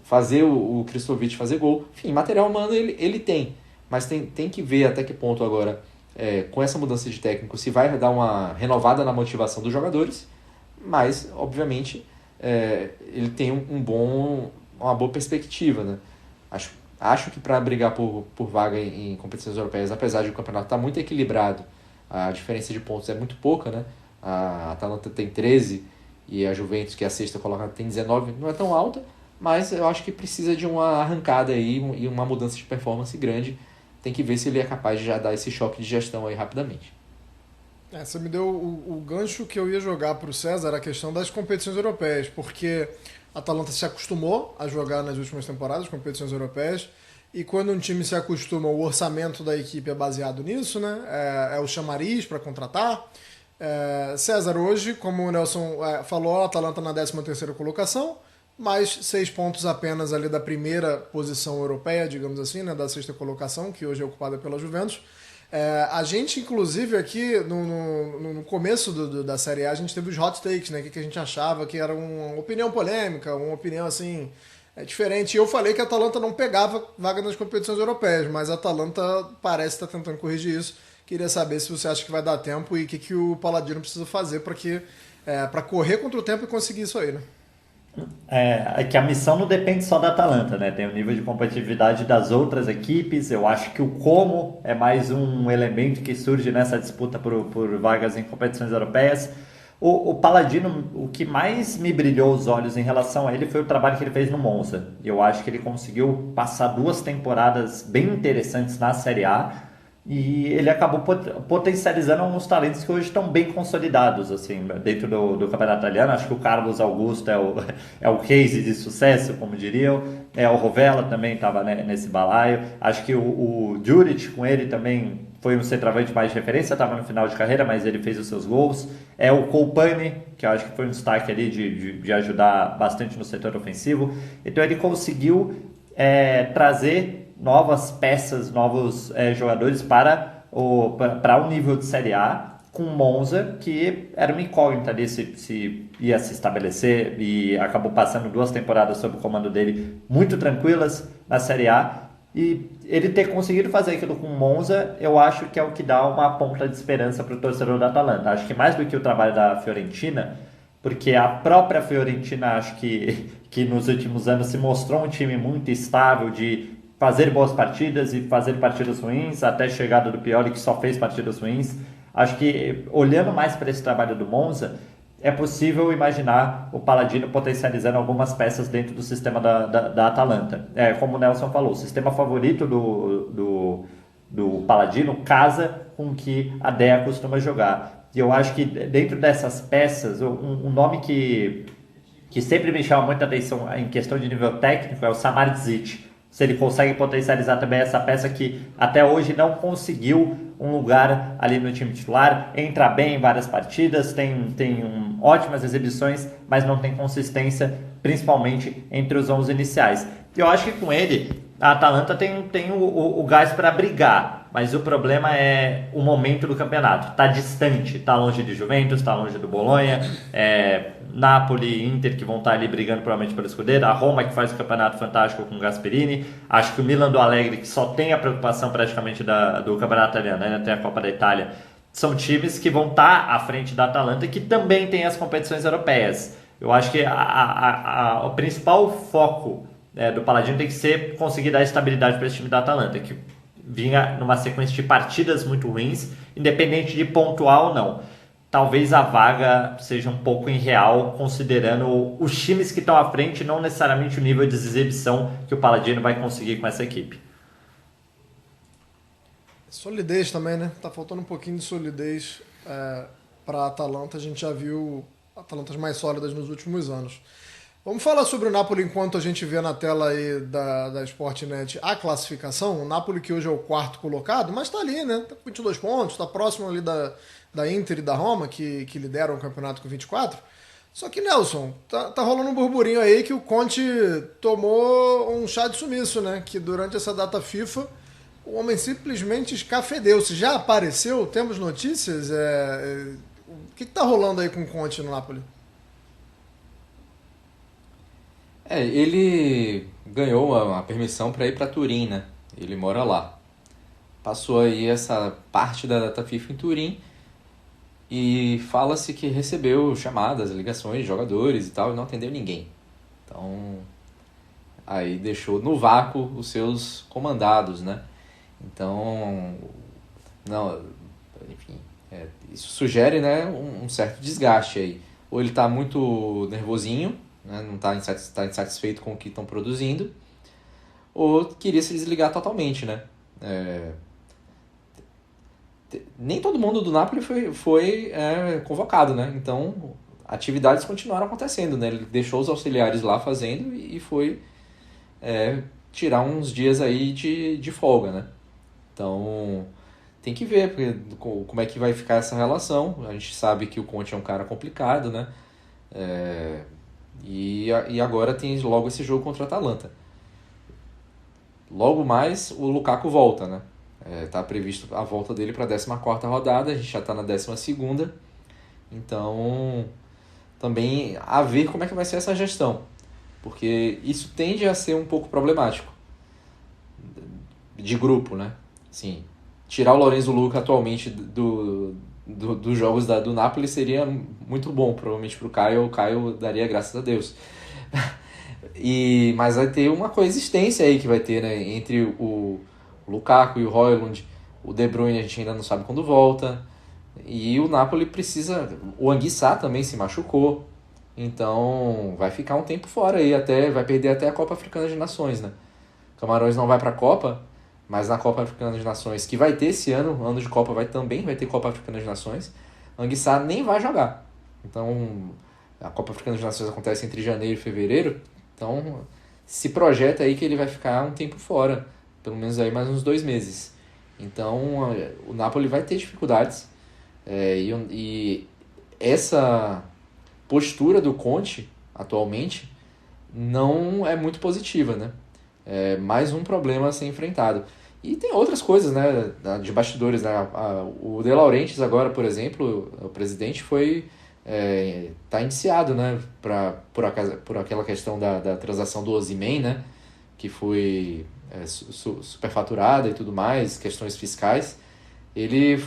[SPEAKER 5] fazer o Krstovic fazer gol. Enfim, material humano ele tem, mas tem que ver até que ponto agora, com essa mudança de técnico, se vai dar uma renovada na motivação dos jogadores, mas obviamente ele tem uma boa perspectiva, né? Acho que para brigar por vaga em competições europeias, apesar de o campeonato estar muito equilibrado, a diferença de pontos é muito pouca, né? A Atalanta tem 13 e a Juventus, que é a sexta colocada, tem 19, não é tão alta, mas eu acho que precisa de uma arrancada aí e uma mudança de performance grande. Tem que ver se ele é capaz de já dar esse choque de gestão aí rapidamente.
[SPEAKER 4] Você me deu o gancho que eu ia jogar para o César, a questão das competições europeias, porque a Atalanta se acostumou a jogar nas últimas temporadas competições europeias, e quando um time se acostuma, o orçamento da equipe é baseado nisso, né? É o chamariz para contratar. César, hoje, como o Nelson falou, a Atalanta na 13ª colocação, mais 6 pontos apenas ali da primeira posição europeia, digamos assim, né? Da 6ª colocação, que hoje é ocupada pela Juventus. A gente, inclusive, aqui no começo da Série A, a gente teve os hot takes, né? Que a gente achava que era uma opinião polêmica, uma opinião assim diferente. E eu falei que a Atalanta não pegava vaga nas competições europeias, mas a Atalanta parece estar tentando corrigir isso. Queria saber se você acha que vai dar tempo e o que o Palladino precisa fazer para correr contra o tempo e conseguir isso aí, né?
[SPEAKER 6] É que a missão não depende só da Atalanta, né? Tem o nível de competitividade das outras equipes. Eu acho que o como é mais um elemento que surge nessa disputa por vagas em competições europeias. O Palladino, o que mais me brilhou os olhos em relação a ele foi o trabalho que ele fez no Monza. Eu acho que ele conseguiu passar 2 temporadas bem interessantes na Série A. E ele acabou potencializando alguns talentos que hoje estão bem consolidados assim, dentro do campeonato italiano. Acho que o Carlos Augusto é o case de sucesso, como diriam. O Rovella também estava nesse balaio. Acho que o Juric, com ele também foi um centroavante mais de referência, estava no final de carreira, mas ele fez os seus gols. O Colpani, que eu acho que foi um destaque ali de ajudar bastante no setor ofensivo. Então ele conseguiu trazer novas peças, novos jogadores para um nível de Série A, com o Monza, que era uma incógnita ali se ia se estabelecer, e acabou passando 2 temporadas sob o comando dele muito tranquilas na Série A, e ele ter conseguido fazer aquilo com o Monza, eu acho que é o que dá uma ponta de esperança para o torcedor da Atalanta. Acho que mais do que o trabalho da Fiorentina, porque a própria Fiorentina acho que nos últimos anos se mostrou um time muito estável de fazer boas partidas e fazer partidas ruins, até a chegada do Pioli, que só fez partidas ruins. Acho que, olhando mais para esse trabalho do Monza, é possível imaginar o Paladino potencializando algumas peças dentro do sistema da Atalanta. Como o Nelson falou, o sistema favorito do Paladino casa com o que a Dea costuma jogar. E eu acho que dentro dessas peças, um nome que sempre me chama muita atenção em questão de nível técnico é o Samardzic. Se ele consegue potencializar também essa peça que até hoje não conseguiu um lugar ali no time titular, entra bem em várias partidas, tem ótimas exibições, mas não tem consistência, principalmente entre os 11 iniciais. E eu acho que com ele, a Atalanta tem o gás para brigar, mas o problema é o momento do campeonato. Está distante, está longe de Juventus, está longe do Bolonha, Napoli, Inter, que vão estar ali brigando provavelmente pelo Scudetto, a Roma, que faz o campeonato fantástico com o Gasperini, acho que o Milan do Alegre, que só tem a preocupação praticamente do campeonato italiano, ainda tem a Copa da Itália, são times que vão estar à frente da Atalanta, que também tem as competições europeias. Eu acho que o principal foco do Paladino tem que ser conseguir dar estabilidade para esse time da Atalanta, que vinha numa sequência de partidas muito ruins, independente de pontuar ou não. Talvez a vaga seja um pouco irreal, considerando os times que estão à frente, não necessariamente o nível de exibição que o Paladino vai conseguir com essa equipe.
[SPEAKER 4] Solidez também, né? Tá faltando um pouquinho de solidez para a Atalanta. A gente já viu Atalantas mais sólidas nos últimos anos. Vamos falar sobre o Napoli enquanto a gente vê na tela aí da Sportnet a classificação. O Napoli que hoje é o 4º colocado, mas tá ali, né? Tá com 22 pontos, tá próximo ali da Inter e da Roma, que lideram o campeonato com 24. Só que, Nelson, tá rolando um burburinho aí que o Conte tomou um chá de sumiço, né? Que durante essa data FIFA, o homem simplesmente escafedeu-se. Já apareceu? Temos notícias? O que tá rolando aí com o Conte no Napoli?
[SPEAKER 5] Ele ganhou a permissão para ir para Turim, né? Ele mora lá. Passou aí essa parte da data FIFA em Turim e fala-se que recebeu chamadas, ligações de jogadores e tal e não atendeu ninguém. Então, aí deixou no vácuo os seus comandados, né? Então, não, enfim, isso sugere, né, um certo desgaste aí. Ou ele está muito nervosinho, né, não está insatisfeito com o que estão produzindo, ou queria se desligar totalmente, né? Nem todo mundo do Napoli foi convocado, né? Então, atividades continuaram acontecendo, né? Ele deixou os auxiliares lá fazendo e foi tirar uns dias aí de folga, né? Então, tem que ver como é que vai ficar essa relação. A gente sabe que o Conte é um cara complicado, né? E agora tem logo esse jogo contra a Atalanta. Logo mais o Lukaku volta, né? Tá previsto a volta dele para a 14ª rodada, a gente já está na 12ª. Então, também a ver como é que vai ser essa gestão. Porque isso tende a ser um pouco problemático. De grupo, né? Assim, tirar o Lorenzo Luca atualmente dos jogos do Napoli seria muito bom, provavelmente para o Caio. O Caio daria graças a Deus. Mas vai ter uma coexistência aí que vai ter, né, entre o Lukaku e o Højlund. O De Bruyne a gente ainda não sabe quando volta. E o Napoli precisa... O Anguissa também se machucou. Então vai ficar um tempo fora aí. Vai perder até a Copa Africana de Nações, né? Camarões não vai para a Copa, mas na Copa Africana de Nações, que vai ter esse ano de Copa, também vai ter Copa Africana de Nações, Anguissa nem vai jogar. Então, a Copa Africana de Nações acontece entre janeiro e fevereiro, então se projeta aí que ele vai ficar um tempo fora, pelo menos aí mais uns 2 meses. Então, o Napoli vai ter dificuldades, e essa postura do Conte, atualmente, não é muito positiva, né? É mais um problema a ser enfrentado. E tem outras coisas, né, de bastidores, né? O De Laurentiis agora, por exemplo, o presidente tá indiciado, né, por aquela questão da transação do Osimhen, né, que foi superfaturada e tudo mais, questões fiscais. Ele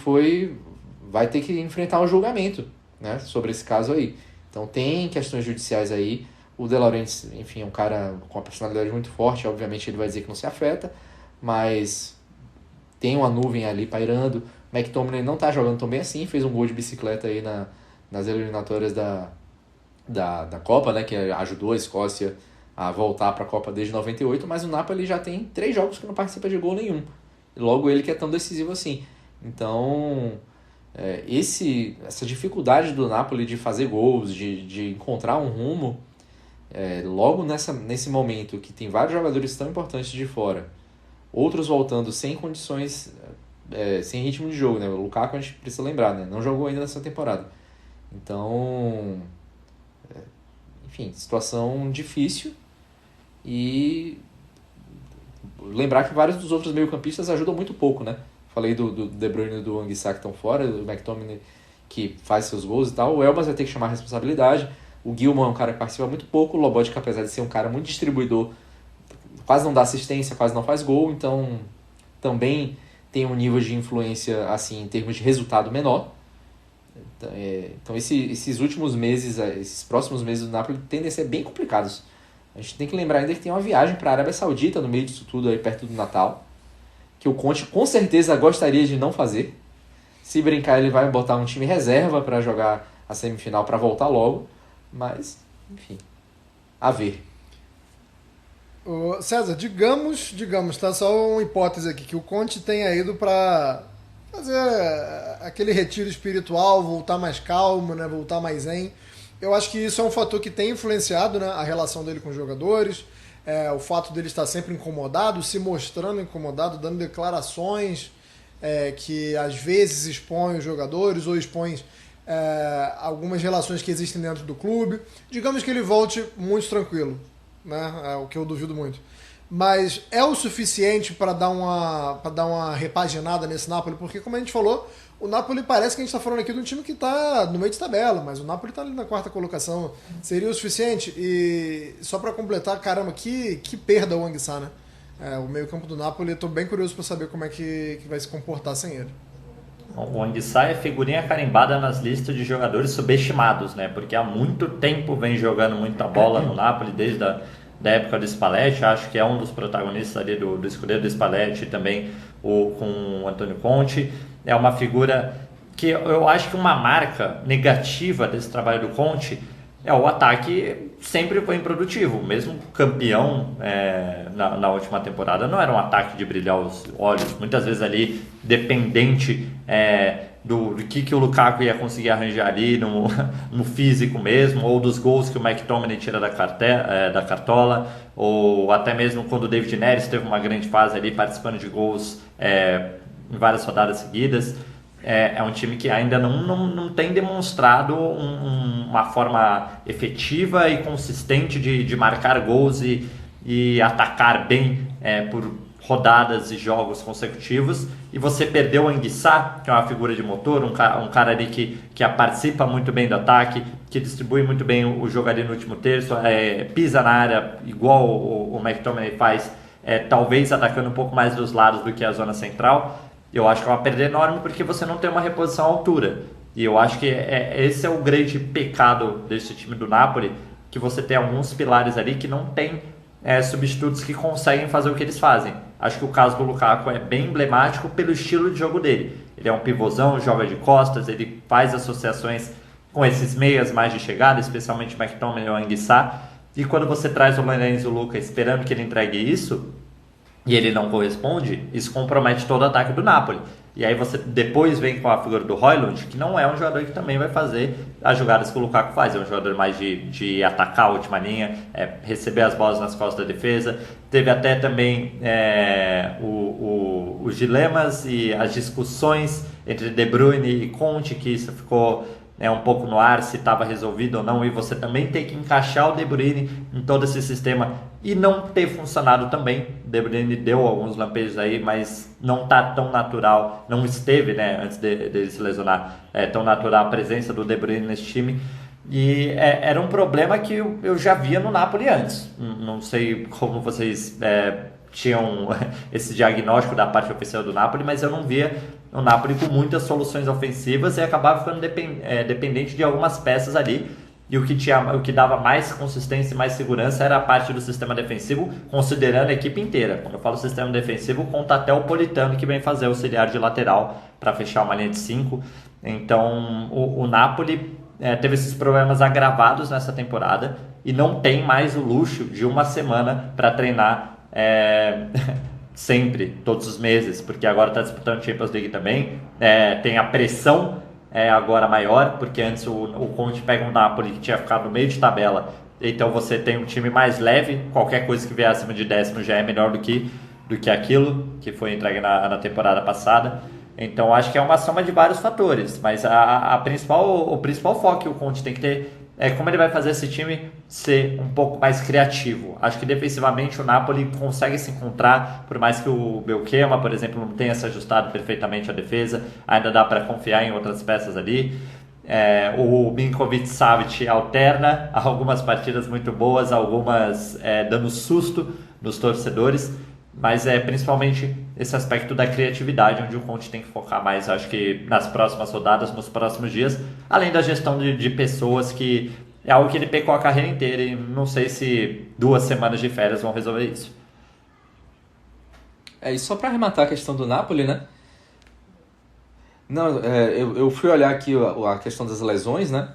[SPEAKER 5] vai ter que enfrentar um julgamento, né, sobre esse caso aí. Então tem questões judiciais aí. O De Laurentiis, enfim, é um cara com uma personalidade muito forte, obviamente ele vai dizer que não se afeta, mas tem uma nuvem ali pairando. O McTominay não tá jogando tão bem assim, fez um gol de bicicleta aí nas eliminatórias da Copa, né, que ajudou a Escócia a voltar para a Copa desde 98, mas o Napoli já tem 3 jogos que não participa de gol nenhum. Logo ele que é tão decisivo assim. Então, essa dificuldade do Napoli de fazer gols, de encontrar um rumo, logo nesse momento que tem vários jogadores tão importantes de fora, outros voltando sem condições, sem ritmo de jogo, né? O Lukaku a gente precisa lembrar, né? Não jogou ainda nessa temporada. Então, enfim, situação difícil. E lembrar que vários dos outros meio-campistas ajudam muito pouco, né? Falei do De Bruyne e do Anguissa que estão fora, do McTominay que faz seus gols e tal. O Elmas vai ter que chamar a responsabilidade. O Gilman é um cara que participa muito pouco. O Lobotka, apesar de ser um cara muito distribuidor, quase não dá assistência, quase não faz gol. Então, também tem um nível de influência, assim, em termos de resultado menor. Então esses últimos meses, esses próximos meses do Napoli tendem a ser bem complicados. A gente tem que lembrar ainda que tem uma viagem para a Arábia Saudita no meio disso tudo, aí perto do Natal, que o Conte com certeza gostaria de não fazer. Se brincar, ele vai botar um time reserva para jogar a semifinal para voltar logo, mas, enfim, a ver.
[SPEAKER 4] César, digamos, tá? Só uma hipótese aqui, que o Conte tenha ido para fazer aquele retiro espiritual, voltar mais calmo, né? Voltar mais zen. Eu acho que isso é um fator que tem influenciado, né, a relação dele com os jogadores, o fato dele estar sempre incomodado, se mostrando incomodado, dando declarações que às vezes expõem os jogadores ou expõem algumas relações que existem dentro do clube. Digamos que ele volte muito tranquilo, né, o que eu duvido muito. Mas é o suficiente para dar uma repaginada nesse Napoli? Porque, como a gente falou, o Napoli parece que a gente está falando aqui de um time que está no meio de tabela, mas o Napoli está ali na 4ª colocação. Seria o suficiente? E só para completar, caramba, que perda o Anguissa, né? O meio-campo do Napoli, estou bem curioso para saber como é que vai se comportar sem ele.
[SPEAKER 6] O Anguissa é figurinha carimbada nas listas de jogadores subestimados, né? Porque há muito tempo vem jogando muita bola no Napoli, desde da época do Spalletti. Acho que é um dos protagonistas ali do escudeiro do Spalletti, também com o Antônio Conte. É uma figura que eu acho que uma marca negativa desse trabalho do Conte o ataque sempre foi improdutivo. Mesmo campeão na última temporada, não era um ataque de brilhar os olhos. Muitas vezes ali dependente do que o Lukaku ia conseguir arranjar ali no físico mesmo, ou dos gols que o McTominay tira da cartola, ou até mesmo quando o David Neres teve uma grande fase ali participando de gols em várias rodadas seguidas. É um time que ainda não tem demonstrado uma forma efetiva e consistente de marcar gols e atacar bem por rodadas e jogos consecutivos. E você perdeu o Anguissa, que é uma figura de motor, um cara ali que participa muito bem do ataque, que distribui muito bem o jogo ali no último terço, pisa na área igual o McTominay faz, talvez atacando um pouco mais dos lados do que a zona central. Eu acho que é uma perda enorme porque você não tem uma reposição à altura. E eu acho que esse é o grande pecado desse time do Napoli, que você tem alguns pilares ali que não tem substitutos que conseguem fazer o que eles fazem. Acho que o caso do Lukaku é bem emblemático pelo estilo de jogo dele. Ele é um pivôzão, joga de costas, ele faz associações com esses meias mais de chegada, especialmente o McTominay ou o Anguissa. E quando você traz o Lorenzo Luca esperando que ele entregue isso, e ele não corresponde, isso compromete todo o ataque do Napoli. E aí você depois vem com a figura do Højlund, que não é um jogador que também vai fazer as jogadas que o Lukaku faz. É um jogador mais de atacar a última linha, receber as bolas nas costas da defesa. Teve até também os dilemas e as discussões entre De Bruyne e Conte, que isso ficou um pouco no ar, se estava resolvido ou não, e você também tem que encaixar o De Bruyne em todo esse sistema e não ter funcionado também. O De Bruyne deu alguns lampejos aí, mas não está tão natural, não esteve, né, antes dele se lesionar, tão natural a presença do De Bruyne nesse time. E era um problema que eu já via no Napoli antes. Não sei como vocês tinham esse diagnóstico da parte oficial do Napoli, mas eu não via o Napoli com muitas soluções ofensivas e acabava ficando dependente de algumas peças ali. e o que dava mais consistência e mais segurança era a parte do sistema defensivo, considerando a equipe inteira. Quando eu falo sistema defensivo, conta até o Politano, que vem fazer auxiliar de lateral para fechar uma linha de 5. Então, o Napoli teve esses problemas agravados nessa temporada e não tem mais o luxo de uma semana para treinar sempre, todos os meses, porque agora está disputando Champions League também. Tem a pressão agora maior, porque antes o Conte pega um Napoli que tinha ficado no meio de tabela, então você tem um time mais leve, qualquer coisa que vier acima de 10º já é melhor do que aquilo que foi entregue na temporada passada. Então acho que é uma soma de vários fatores, mas o principal foco que o Conte tem que ter é como ele vai fazer esse time ser um pouco mais criativo. Acho que defensivamente o Napoli consegue se encontrar, por mais que o Belchema, por exemplo, não tenha se ajustado perfeitamente à defesa, ainda dá para confiar em outras peças ali. O Milinkovic-Savic alterna algumas partidas muito boas, algumas dando susto nos torcedores, mas principalmente esse aspecto da criatividade, onde o Conte tem que focar mais, acho que nas próximas rodadas, nos próximos dias, além da gestão de pessoas, que é algo que ele pecou a carreira inteira, e não sei se 2 semanas de férias vão resolver isso.
[SPEAKER 5] E só para arrematar a questão do Napoli, né? Não, eu fui olhar aqui a questão das lesões, né?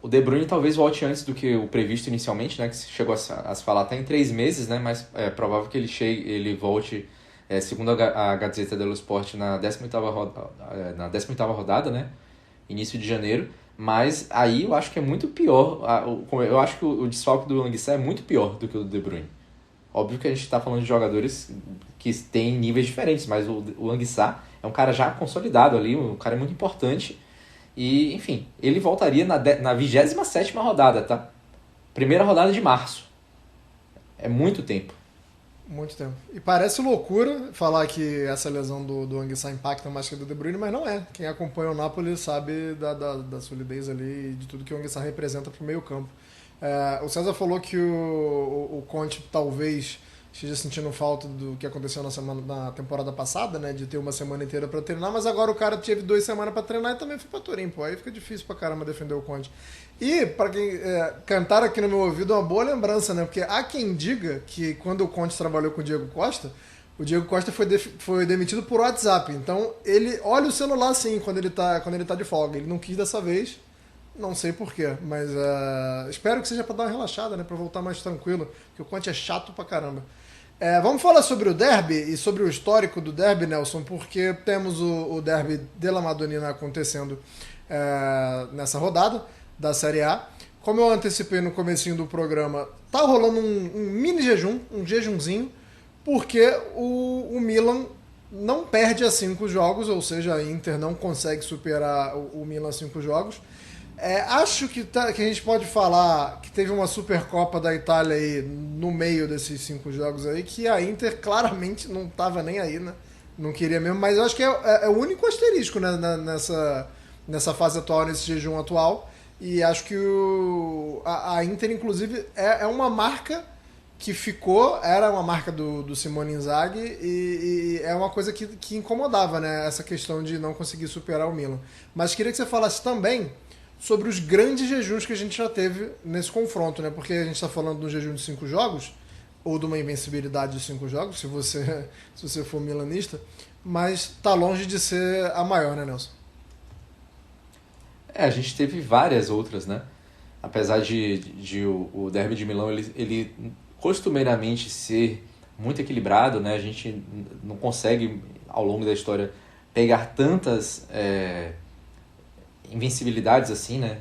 [SPEAKER 5] O De Bruyne talvez volte antes do que o previsto inicialmente, né? Que chegou a se falar até em 3 meses, né? Mas é provável que ele volte, segundo a Gazzetta dello Sport, na 18ª rodada, né? Início de janeiro. Mas aí eu acho que é muito pior. Eu acho que o desfalque do Anguissa é muito pior do que o do De Bruyne. Óbvio que a gente está falando de jogadores que têm níveis diferentes, mas o Anguissa é um cara já consolidado ali, um cara muito importante. E, enfim, ele voltaria na 27ª rodada, tá? Primeira rodada de março. É muito tempo.
[SPEAKER 4] Muito tempo. E parece loucura falar que essa lesão do Anguissa impacta mais que a do De Bruyne, mas não é. Quem acompanha o Napoli sabe da solidez ali e de tudo que o Anguissa representa pro meio campo. O César falou que o Conte talvez esteja sentindo falta do que aconteceu na temporada passada, né, de ter uma semana inteira para treinar, mas agora o cara teve 2 semanas para treinar e também foi para Turim, pô, aí fica difícil pra caramba defender o Conte. E, para quem cantar aqui no meu ouvido, uma boa lembrança, né, porque há quem diga que quando o Conte trabalhou com o Diego Costa foi demitido por WhatsApp, então ele olha o celular assim quando ele tá de folga, ele não quis dessa vez. Não sei porquê, mas espero que seja para dar uma relaxada, né, para voltar mais tranquilo, porque o Conte é chato pra caramba. Vamos falar sobre o derby e sobre o histórico do derby, Nelson, porque temos o derby della Madonnina acontecendo nessa rodada da Série A. Como eu antecipei no comecinho do programa, tá rolando um mini jejum, um jejumzinho, porque o Milan não perde a 5 jogos, ou seja, a Inter não consegue superar o Milan a 5 jogos. Acho que a gente pode falar que teve uma Supercopa da Itália aí no meio desses 5 jogos aí, que a Inter claramente não estava nem aí, né? Não queria mesmo, mas eu acho que é o único asterisco, né, nessa fase atual, nesse jejum atual. E acho que a Inter, inclusive, é uma marca que era uma marca do Simone Inzaghi e é uma coisa que incomodava, né? Essa questão de não conseguir superar o Milan. Mas queria que você falasse também sobre os grandes jejuns que a gente já teve nesse confronto, né? Porque a gente está falando de um jejum de 5 jogos, ou de uma invencibilidade de 5 jogos, se você for milanista, mas está longe de ser a maior, né, Nelson?
[SPEAKER 5] A gente teve várias outras, né? Apesar de o derby de Milão ele costumeiramente ser muito equilibrado, né? A gente não consegue, ao longo da história, pegar tantas invencibilidades assim, né?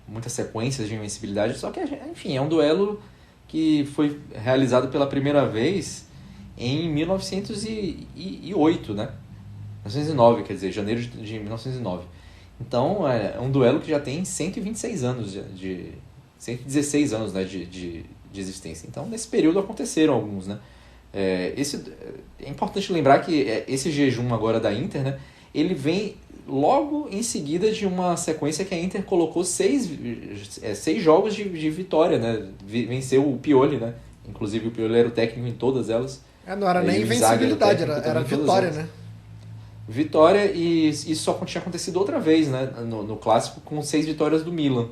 [SPEAKER 5] Muitas sequências de invencibilidade, só que, enfim, é um duelo que foi realizado pela primeira vez em 1908, né? 1909, quer dizer, janeiro de 1909. Então, é um duelo que já tem 126 anos, 116 anos, né, de existência. Então, nesse período aconteceram alguns, né? É importante lembrar que esse jejum agora da Inter, né, ele vem logo em seguida de uma sequência que a Inter colocou 6 jogos de vitória, né? Venceu o Pioli, né? Inclusive o Pioli era o técnico em todas elas.
[SPEAKER 4] Não era nem invencibilidade, era vitória, né?
[SPEAKER 5] Vitória, e isso só tinha acontecido outra vez, né? No clássico, com 6 vitórias do Milan.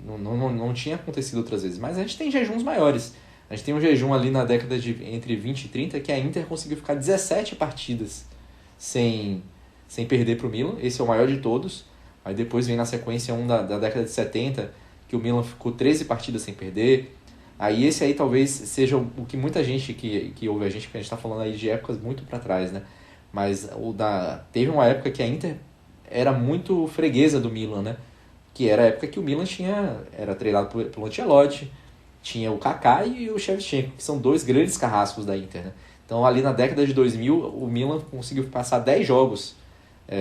[SPEAKER 5] Não tinha acontecido outras vezes. Mas a gente tem jejuns maiores. A gente tem um jejum ali na década de entre 20 e 30 que a Inter conseguiu ficar 17 partidas sem perder para o Milan. Esse é o maior de todos. Aí depois vem na sequência da década de 70, que o Milan ficou 13 partidas sem perder. Aí esse aí talvez seja o que muita gente que ouve a gente, porque a gente está falando aí de épocas muito para trás, né? Mas teve uma época que a Inter era muito freguesa do Milan, né? Que era a época que o Milan era treinado pelo Ancelotti, tinha o Kaká e o Shevchenko, que são dois grandes carrascos da Inter, né? Então ali na década de 2000, o Milan conseguiu passar 10 jogos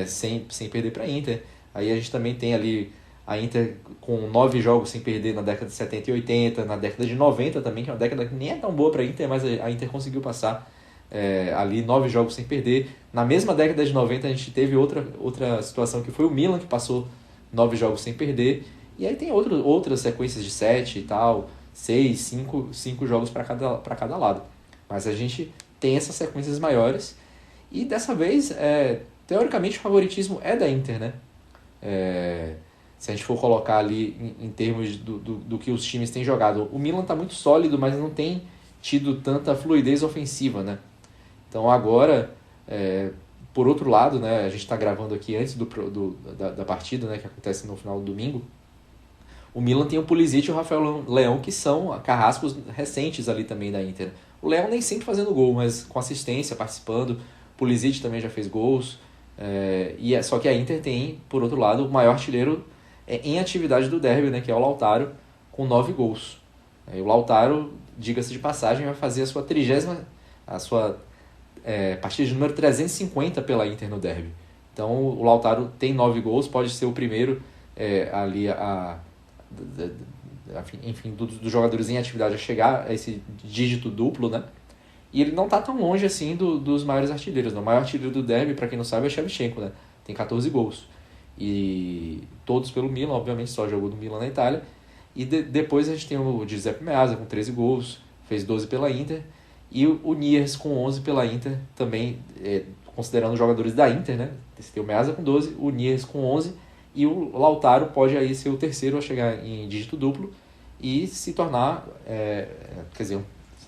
[SPEAKER 5] sem perder para a Inter. Aí a gente também tem ali a Inter com 9 jogos sem perder na década de 70 e 80, na década de 90 também, que é uma década que nem é tão boa para a Inter, mas a Inter conseguiu passar ali 9 jogos sem perder. Na mesma década de 90 a gente teve outra situação que foi o Milan, que passou 9 jogos sem perder. E aí tem outras sequências de 7 e tal, 6, 5 jogos para cada lado. Mas a gente tem essas sequências maiores e dessa vez, teoricamente, o favoritismo é da Inter, né? Se a gente for colocar ali em termos do que os times têm jogado. O Milan está muito sólido, mas não tem tido tanta fluidez ofensiva, né? Então agora, por outro lado, né, a gente está gravando aqui antes da partida, né, que acontece no final do domingo. O Milan tem o Pulisic e o Rafael Leão, que são carrascos recentes ali também da Inter. O Leão nem sempre fazendo gol, mas com assistência, participando. O Pulisic também já fez gols. Só que a Inter tem, por outro lado, o maior artilheiro em atividade do derby, né, que é o Lautaro, com 9 gols. O Lautaro, diga-se de passagem, vai fazer a sua partida de número 350 pela Inter no derby. Então o Lautaro tem 9 gols, pode ser o primeiro ali enfim, dos jogadores em atividade a chegar a esse dígito duplo, né? E ele não está tão longe assim dos maiores artilheiros. O maior artilheiro do derby, para quem não sabe, é Shevchenko, né? Tem 14 gols. E todos pelo Milan, obviamente, só jogou no Milan na Itália. E depois a gente tem o Giuseppe Meazza com 13 gols, fez 12 pela Inter. E o Niers com 11 pela Inter, também considerando os jogadores da Inter, né? Você tem o Meazza com 12, o Niers com 11. E o Lautaro pode aí ser o terceiro a chegar em dígito duplo e se tornar,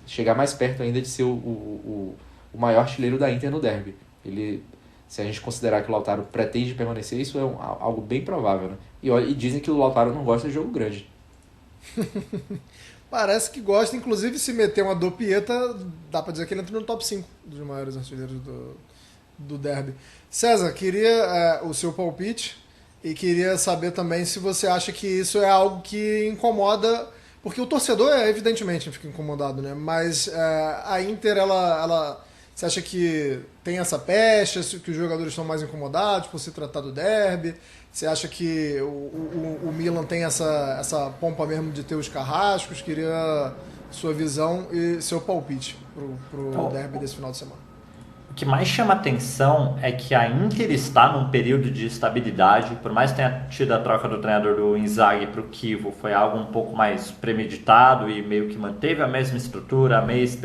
[SPEAKER 5] chegar mais perto ainda de ser o maior artilheiro da Inter no derby. Se a gente considerar que o Lautaro pretende permanecer, isso é algo bem provável, né? E dizem que o Lautaro não gosta de jogo grande.
[SPEAKER 4] Parece que gosta, inclusive se meter uma dopieta, dá pra dizer que ele entra no top 5 dos maiores artilheiros do derby. César, queria o seu palpite e queria saber também se você acha que isso é algo que incomoda, porque o torcedor evidentemente fica incomodado, né? Mas a Inter, você acha que tem essa pecha, que os jogadores estão mais incomodados por se tratar do derby? Você acha que o Milan tem essa pompa mesmo de ter os carrascos? Queria sua visão e seu palpite pro derby desse final de semana.
[SPEAKER 6] O que mais chama atenção é que a Inter está num período de estabilidade. Por mais que tenha tido a troca do treinador do Inzaghi para o Chievo, foi algo um pouco mais premeditado e meio que manteve a mesma estrutura,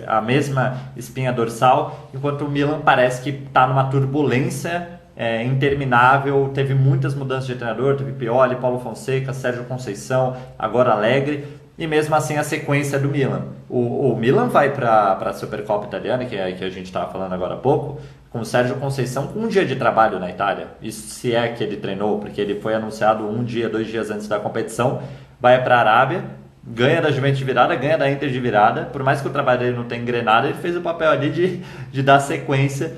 [SPEAKER 6] a mesma espinha dorsal, enquanto o Milan parece que está numa turbulência interminável. Teve muitas mudanças de treinador, teve Pioli, Paulo Fonseca, Sérgio Conceição, agora Allegri. E mesmo assim a sequência do Milan. O Milan vai para a Supercopa Italiana, que a gente estava falando agora há pouco, com o Sérgio Conceição com um dia de trabalho na Itália. Isso se é que ele treinou, porque ele foi anunciado 1 dia, 2 dias antes da competição. Vai para a Arábia, ganha da Juventus de virada, ganha da Inter de virada. Por mais que o trabalho dele não tenha engrenado, ele fez o papel ali de dar sequência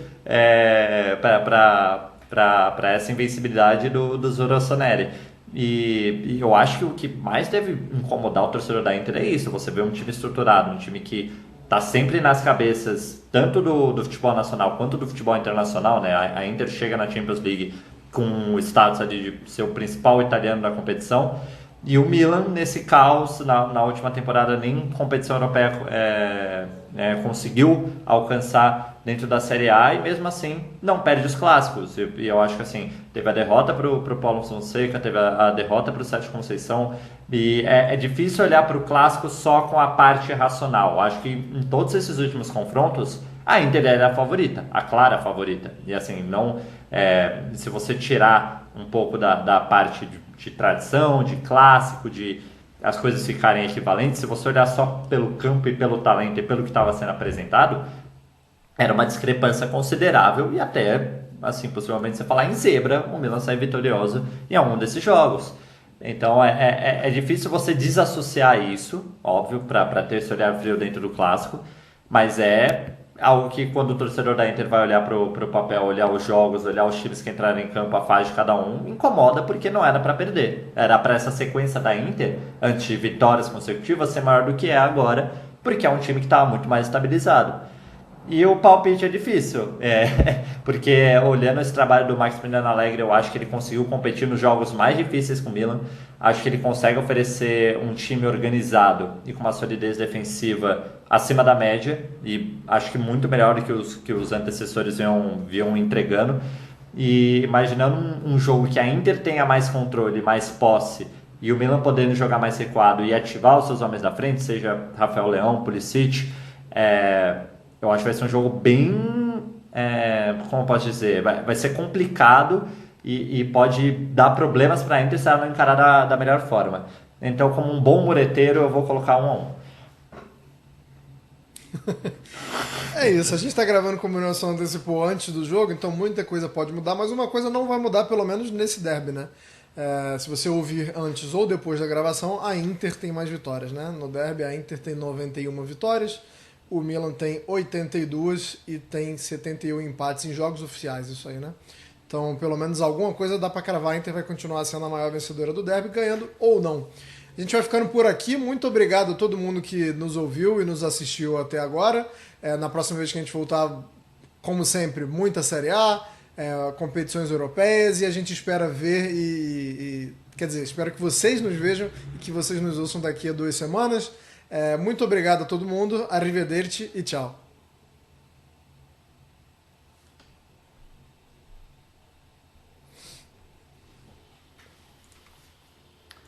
[SPEAKER 6] para essa invencibilidade do Rossoneri. E eu acho que o que mais deve incomodar o torcedor da Inter é isso. Você vê um time estruturado, um time que está sempre nas cabeças tanto do futebol nacional quanto do futebol internacional, né? A Inter chega na Champions League com o status ali de ser o principal italiano da competição. E o Milan, nesse caos, na última temporada, nem competição europeia conseguiu alcançar dentro da Série A, e mesmo assim não perde os clássicos. E eu acho que assim, teve a derrota para o Paulo Fonseca, teve a derrota para o Sérgio Conceição, e é difícil olhar para o clássico só com a parte racional. Eu acho que em todos esses últimos confrontos, a Inter era a favorita, a clara favorita. E assim, não, se você tirar um pouco da parte de de tradição, de clássico, de as coisas ficarem equivalentes. Se você olhar só pelo campo e pelo talento e pelo que estava sendo apresentado, era uma discrepância considerável e até, assim, possivelmente você falar em zebra, o Milan sair vitorioso em algum desses jogos. Então é difícil você desassociar isso, óbvio, para ter esse olhar frio dentro do clássico, mas é algo que quando o torcedor da Inter vai olhar pro papel, olhar os jogos, olhar os times que entraram em campo, a fase de cada um, incomoda porque não era para perder. Era para essa sequência da Inter, antes de vitórias consecutivas, ser maior do que é agora, porque é um time que estava muito mais estabilizado. E o palpite é difícil, porque olhando esse trabalho do Maximiliano Allegri, eu acho que ele conseguiu competir nos jogos mais difíceis com o Milan, acho que ele consegue oferecer um time organizado e com uma solidez defensiva acima da média, e acho que muito melhor do que os antecessores vinham entregando, e imaginando um jogo que a Inter tenha mais controle, mais posse, e o Milan podendo jogar mais recuado e ativar os seus homens da frente, seja Rafael Leão, Pulisic, eu acho que vai ser um jogo bem, como eu posso dizer, vai ser complicado e pode dar problemas para a Inter se ela não encarar da melhor forma. Então, como um bom mureteiro, eu vou colocar 1-1.
[SPEAKER 4] É isso, a gente está gravando como o Nelson antecipou antes do jogo, então muita coisa pode mudar, mas uma coisa não vai mudar, pelo menos nesse derby, né? Se você ouvir antes ou depois da gravação, a Inter tem mais vitórias, né? No derby a Inter tem 91 vitórias, o Milan tem 82 e tem 71 empates em jogos oficiais, isso aí, né? Então, pelo menos alguma coisa dá para cravar. A Inter vai continuar sendo a maior vencedora do derby, ganhando ou não. A gente vai ficando por aqui. Muito obrigado a todo mundo que nos ouviu e nos assistiu até agora. Na próxima vez que a gente voltar, como sempre, muita Série A, competições europeias, e a gente espera ver quer dizer, espero que vocês nos vejam e que vocês nos ouçam daqui a 2 semanas. Muito obrigado a todo mundo, arrivederci e tchau.